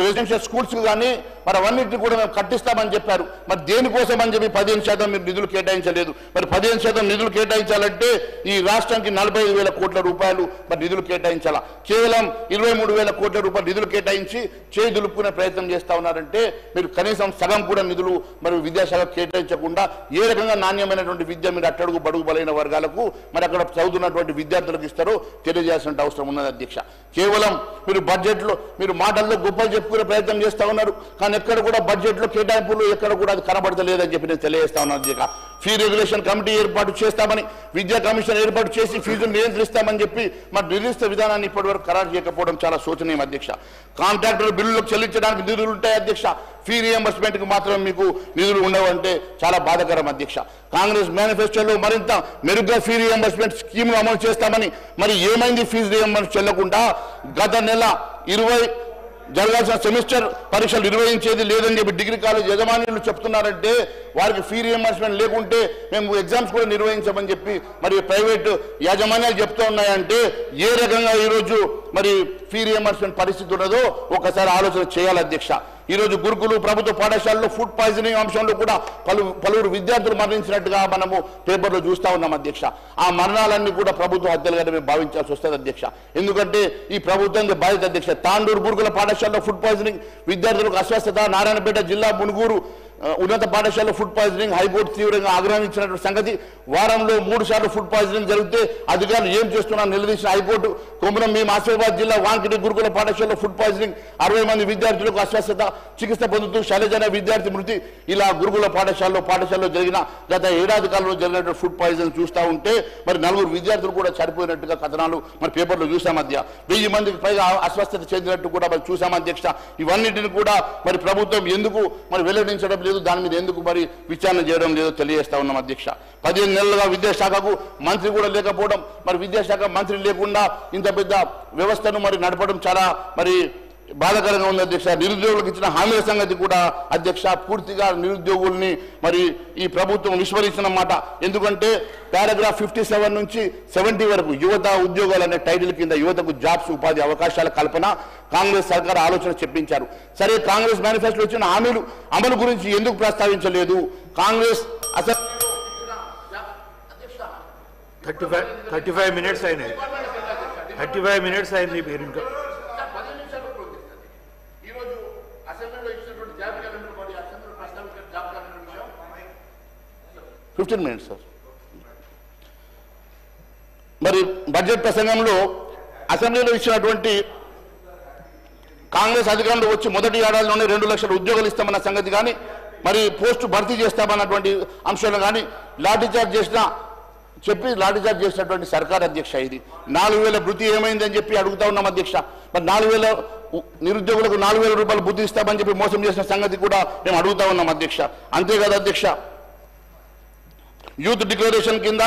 [SPEAKER 3] రెసిడెన్షియల్ స్కూల్స్ కానీ మరి అవన్నింటినీ కూడా మేము కట్టిస్తామని చెప్పారు. మరి దేనికోసం అని చెప్పి 15% మీరు నిధులు కేటాయించలేదు. మరి 15% నిధులు కేటాయించాలంటే ఈ రాష్ట్రానికి 45,000 కోట్ల రూపాయలు మరి నిధులు కేటాయించాలా? కేవలం 23,000 కోట్ల రూపాయలు నిధులు కేటాయించి చేయి దులుపుకునే ప్రయత్నం చేస్తా ఉన్నారంటే మీరు కనీసం సగం కూడా నిధులు మరి విద్యాశాఖ కేటాయించకుండా ఏ రకంగా నాణ్యమైనటువంటి విద్య మీరు అట్టడుగు బడుగు బలైన వర్గాలకు మరి అక్కడ చదువుతున్నటువంటి విద్యార్థులకు ఇస్తారో తెలియజేయాల్సిన అవసరం ఉన్నది అధ్యక్ష. కేవలం మీరు బడ్జెట్లో మీరు మాటల్లో గొప్పలు చెప్పుకునే ప్రయత్నం చేస్తా ఉన్నారు, కానీ ఎక్కడ కూడా బడ్జెట్లో కేటాయింపులు ఎక్కడ కూడా అది కనబడతలేదని చెప్పి నేను తెలియజేస్తా ఉన్నాను అధ్యక్ష. ఫీ రెగ్యులేషన్ కమిటీ ఏర్పాటు చేస్తామని, విద్యా కమిషన్ ఏర్పాటు చేసి ఫీజులు నియంత్రిస్తామని చెప్పి మరి నిర్దిష్ట విధానాన్ని ఇప్పటివరకు ఖరారు చేయకపోవడం చాలా శోచనీయం అధ్యక్ష. కాంట్రాక్టర్ బిల్లులకు చెల్లించడానికి నిధులు ఉంటాయి అధ్యక్ష, ఫీ రియంబర్స్మెంట్కి మాత్రం మీకు నిధులు ఉండవంటే చాలా బాధాకరం అధ్యక్ష. కాంగ్రెస్ మేనిఫెస్టోలో మరింత మెరుగ్గా ఫీ రియంబర్స్మెంట్ స్కీమ్ను అమలు చేస్తామని మరి ఏమైంది? ఫీజు రియంబర్స్మెంట్ చెల్లకుండా గత నెల జరగాల్సిన సెమిస్టర్ పరీక్షలు నిర్వహించేది లేదని చెప్పి డిగ్రీ కాలేజ్ యజమానులు చెప్తున్నారంటే వారికి ఫీ రియంబర్స్మెంట్ లేకుంటే మేము ఎగ్జామ్స్ కూడా నిర్వహించమని చెప్పి మరి ప్రైవేట్ యాజమాన్యాలు చెప్తూ ఉన్నాయంటే ఏ రకంగా ఈరోజు మరి ఫీ రియంబర్స్మెంట్ పరిస్థితి ఉన్నదో ఒకసారి ఆలోచన చేయాలి అధ్యక్ష. ఈరోజు గురుకులు ప్రభుత్వ పాఠశాలలో ఫుడ్ పాయిజనింగ్ అంశంలో కూడా పలువురు విద్యార్థులు మరణించినట్టుగా మనము పేపర్లో చూస్తా ఉన్నాం అధ్యక్ష. ఆ మరణాలన్నీ కూడా ప్రభుత్వ హత్యలుగా మేము భావించాల్సి వస్తుంది అధ్యక్ష. ఎందుకంటే ఈ ప్రభుత్వం బాధ్యత అధ్యక్ష. తాండూరు గురుకుల పాఠశాలలో ఫుడ్ పాయిజనింగ్ విద్యార్థులకు అస్వస్థత, నారాయణపేట జిల్లా మునుగోడు ఉన్నత పాఠశాలలో ఫుడ్ పాయిజనింగ్ హైకోర్టు తీవ్రంగా ఆగ్రహించినటువంటి సంగతి. వారంలో 3 సార్లు ఫుడ్ పాయిజనింగ్ జరిగితే అధికారులు ఏం చేస్తున్నారని నిలదీసిన హైకోర్టు. కొమరం భీం ఆసిఫాబాద్ జిల్లా వాంకిటి గురుకుల పాఠశాలలో ఫుడ్ పాయిజనింగ్ 60 మంది విద్యార్థులకు అస్వస్థత, చికిత్స పొందుతూ శైలజ అనే విద్యార్థి మృతి. ఇలా గురుకుల పాఠశాలలో జరిగిన గత ఏడాది కాలంలో జరిగినటువంటి ఫుడ్ పాయిజన్ చూస్తూ ఉంటే మరి 4 విద్యార్థులు కూడా చనిపోయినట్టుగా కథనాలు మరి పేపర్లో చూసాం మధ్య. 1000 మందికి పైగా అస్వస్థత చెందినట్టు కూడా మరి చూసాం అధ్యక్ష. ఇవన్నిటిని కూడా మరి ప్రభుత్వం ఎందుకు మరి వెల్లడించడం లేదు, దాని మీద ఎందుకు మరి విచారణ చేయడం లేదో తెలియజేస్తా ఉన్నాం అధ్యక్ష. 15 నెలలుగా విద్యాశాఖకు మంత్రి కూడా లేకపోవడం, మరి విద్యాశాఖ మంత్రి లేకుండా ఇంత పెద్ద వ్యవస్థను మరి నడపడం చాలా మరి బాధాకరంగా ఉంది అధ్యక్ష. నిరుద్యోగులకు ఇచ్చిన హామీల సంగతి కూడా అధ్యక్ష పూర్తిగా నిరుద్యోగుల్ని మరి ఈ ప్రభుత్వం విస్మరించిన మాట. ఎందుకంటే పారాగ్రాఫ్ 57 నుంచి 70 వరకు యువత ఉద్యోగాలు అనే టైటిల్ కింద యువతకు జాబ్స్, ఉపాధి అవకాశాల కల్పన కాంగ్రెస్ సర్కార్ ఆలోచన చెప్పించారు. సరే, కాంగ్రెస్ మేనిఫెస్టోలో ఇచ్చిన హామీలు అమలు గురించి ఎందుకు ప్రస్తావించలేదు? కాంగ్రెస్ అసలు
[SPEAKER 2] 35 minutes అయినాయి. 35 minutes అయింది. మీరు ఇంకా
[SPEAKER 3] 15 minutes సార్. మరి బడ్జెట్ ప్రసంగంలో అసెంబ్లీలో ఇచ్చినటువంటి కాంగ్రెస్ అధికారంలో వచ్చి మొదటి ఏడాదిలోనే 2 లక్షల ఉద్యోగాలు ఇస్తామన్న సంగతి కానీ, మరి పోస్టు భర్తీ చేస్తామన్నటువంటి అంశాలు కానీ లాఠీచార్జ్ చేసినటువంటి సర్కార్ అధ్యక్ష. ఇది 4000 భృతి ఏమైందని చెప్పి అడుగుతా ఉన్నాం అధ్యక్ష. మరి 4000 నిరుద్యోగులకు 4000 రూపాయలు భృతి ఇస్తామని చెప్పి మోసం చేసిన సంగతి కూడా మేము అడుగుతా ఉన్నాం అధ్యక్ష. అంతేకాదు అధ్యక్ష, యూత్ డిక్లరేషన్ కింద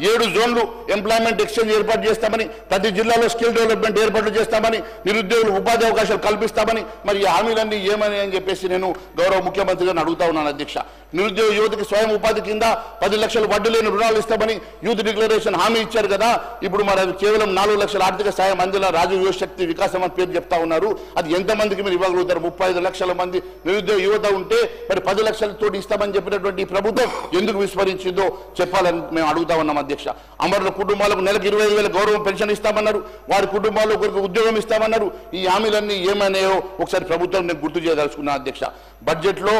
[SPEAKER 3] 7 జోన్లు ఎంప్లాయ్మెంట్ ఎక్స్చేంజ్ ఏర్పాటు చేస్తామని, ప్రతి జిల్లాలో స్కిల్ డెవలప్మెంట్ ఏర్పాట్లు చేస్తామని, నిరుద్యోగులకు ఉపాధి అవకాశాలు కల్పిస్తామని, మరి ఈ హామీలన్నీ ఏమని అని చెప్పేసి నేను గౌరవ ముఖ్యమంత్రి గారిని అడుగుతా ఉన్నాను అధ్యక్ష. నిరుద్యోగ యువతకి స్వయం ఉపాధి కింద 10 లక్షల వడ్డీ లేని రుణాలు ఇస్తామని యూత్ డిక్లరేషన్ హామీ ఇచ్చారు కదా. ఇప్పుడు మరి అది కేవలం 4 లక్షల ఆర్థిక సాయం అందిన రాజీవ్ యువశక్తి వికాసం అని పేరు చెప్తా ఉన్నారు. అది ఎంతమందికి మీరు ఇవ్వగలుగుతారు? 35 లక్షల మంది నిరుద్యోగ యువత ఉంటే మరి 10 లక్షలతో ఇస్తామని చెప్పినటువంటి ఈ ప్రభుత్వం ఎందుకు విస్మరించిందో చెప్పాలని మేము అడుగుతా ఉన్నాం అధ్యక్ష. అమరుల కుటుంబాలకు నెలకు 25,000 గౌరవం పెన్షన్ ఇస్తామన్నారు. వారి కుటుంబాల్లో ఒకరికి ఉద్యోగం ఇస్తామన్నారు. ఈ హామీలన్నీ ఏమన్నాయో ఒకసారి ప్రభుత్వం నేను గుర్తు చేయదలుచుకున్నాను అధ్యక్ష. బడ్జెట్లో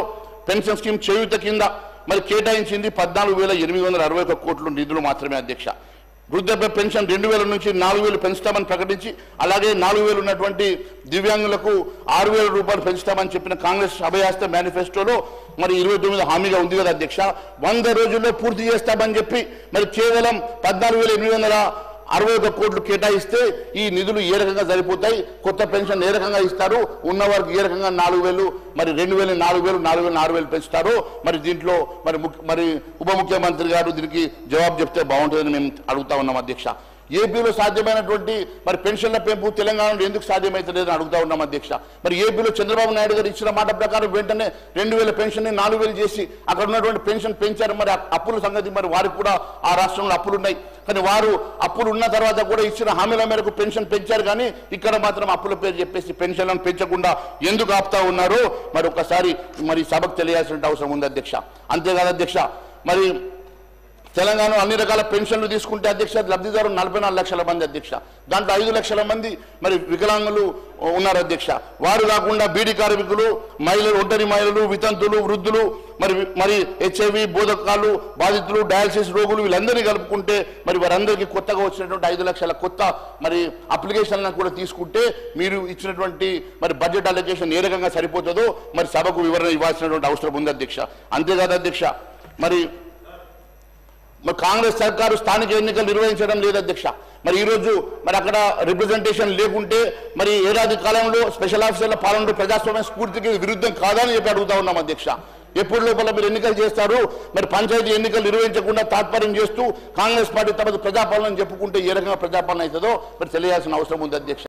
[SPEAKER 3] పెన్షన్ స్కీమ్ చేయూత కింద మరి కేటాయించింది 14,861 కోట్ల నిధులు మాత్రమే అధ్యక్ష. వృద్ధాప్య పెన్షన్ 2,000 నుంచి 4,000 పెంచుతామని ప్రకటించి, అలాగే 4,000 ఉన్నటువంటి దివ్యాంగులకు 6,000 రూపాయలు పెంచుతామని చెప్పిన కాంగ్రెస్ అభయాస్త మేనిఫెస్టోలో మరి 29 హామీగా ఉంది కదా అధ్యక్ష. 100 రోజుల్లో పూర్తి చేస్తామని చెప్పి మరి కేవలం 14,861 కోట్లు కేటాయిస్తే ఈ నిధులు ఏ రకంగా సరిపోతాయి? కొత్త పెన్షన్ ఏ రకంగా ఇస్తారు? ఉన్నవారికి ఏ రకంగా 4,000 మరి 2,000 4,000 4,000 6,000 పెంచుతారు? మరి దీంట్లో మరి ఉప ముఖ్యమంత్రి గారు దీనికి జవాబు చెప్తే బాగుంటుందని మేము అడుగుతా ఉన్నాం అధ్యక్ష. ఏపీలో సాధ్యమైనటువంటి మరి పెన్షన్ల పెంపు తెలంగాణలో ఎందుకు సాధ్యమవుతలేదని అడుగుతా ఉన్నాం అధ్యక్ష. మరి ఏపీలో చంద్రబాబు నాయుడు గారు ఇచ్చిన మాట ప్రకారం వెంటనే 2,000 పెన్షన్ 4,000 చేసి అక్కడ ఉన్నటువంటి పెన్షన్ పెంచారు. మరి అప్పుల సంగతి మరి వారికి కూడా ఆ రాష్ట్రంలో అప్పులు ఉన్నాయి. కానీ వారు అప్పులు ఉన్న తర్వాత కూడా ఇచ్చిన హామీల మేరకు పెన్షన్ పెంచారు. కానీ ఇక్కడ మాత్రం అప్పుల పేరు చెప్పేసి పెన్షన్లను పెంచకుండా ఎందుకు ఆపుతా ఉన్నారో మరి ఒకసారి మరి సభకు తెలియాల్సిన అవసరం ఉంది అధ్యక్ష. అంతేకాదు అధ్యక్ష, మరి తెలంగాణలో అన్ని రకాల పెన్షన్లు తీసుకుంటే అధ్యక్ష లబ్ధిదారులు 44 లక్షల మంది అధ్యక్ష. దాంట్లో 5 లక్షల మంది మరి వికలాంగులు ఉన్నారు అధ్యక్ష. వారు కాకుండా బీడీ కార్మికులు, మహిళలు, ఒంటరి మహిళలు, వితంతులు, వృద్ధులు, మరి HIV బోధకాలు బాధితులు, డయాలసిస్ రోగులు వీళ్ళందరినీ కలుపుకుంటే మరి వారందరికీ కొత్తగా వచ్చినటువంటి 5 లక్షల కొత్త మరి అప్లికేషన్లను కూడా తీసుకుంటే మీరు ఇచ్చినటువంటి మరి బడ్జెట్ అలొకేషన్ ఏ రకంగా సరిపోతుందో మరి సభకు వివరణ ఇవ్వాల్సినటువంటి అవసరం ఉంది అధ్యక్ష. అంతేకాదు అధ్యక్ష, మరి కాంగ్రెస్ సర్కారు స్థానిక ఎన్నికలు నిర్వహించడం లేదు అధ్యక్ష. మరి ఈరోజు మరి అక్కడ రిప్రజెంటేషన్ లేకుంటే మరి ఏడాది కాలంలో స్పెషల్ ఆఫీసర్ల పాలనలో ప్రజాస్వామ్య స్ఫూర్తికి విరుద్ధం కాదని చెప్పి అడుగుతా ఉన్నాం అధ్యక్ష. ఎప్పుడు లోపల మీరు ఎన్నికలు చేస్తారు? మరి పంచాయతీ ఎన్నికలు నిర్వహించకుండా తాత్పర్యం చేస్తూ కాంగ్రెస్ పార్టీ తమది ప్రజాపాలన చెప్పుకుంటే ఏ రకంగా ప్రజాపాలన అవుతుందో మరి తెలియాల్సిన అవసరం ఉంది అధ్యక్ష.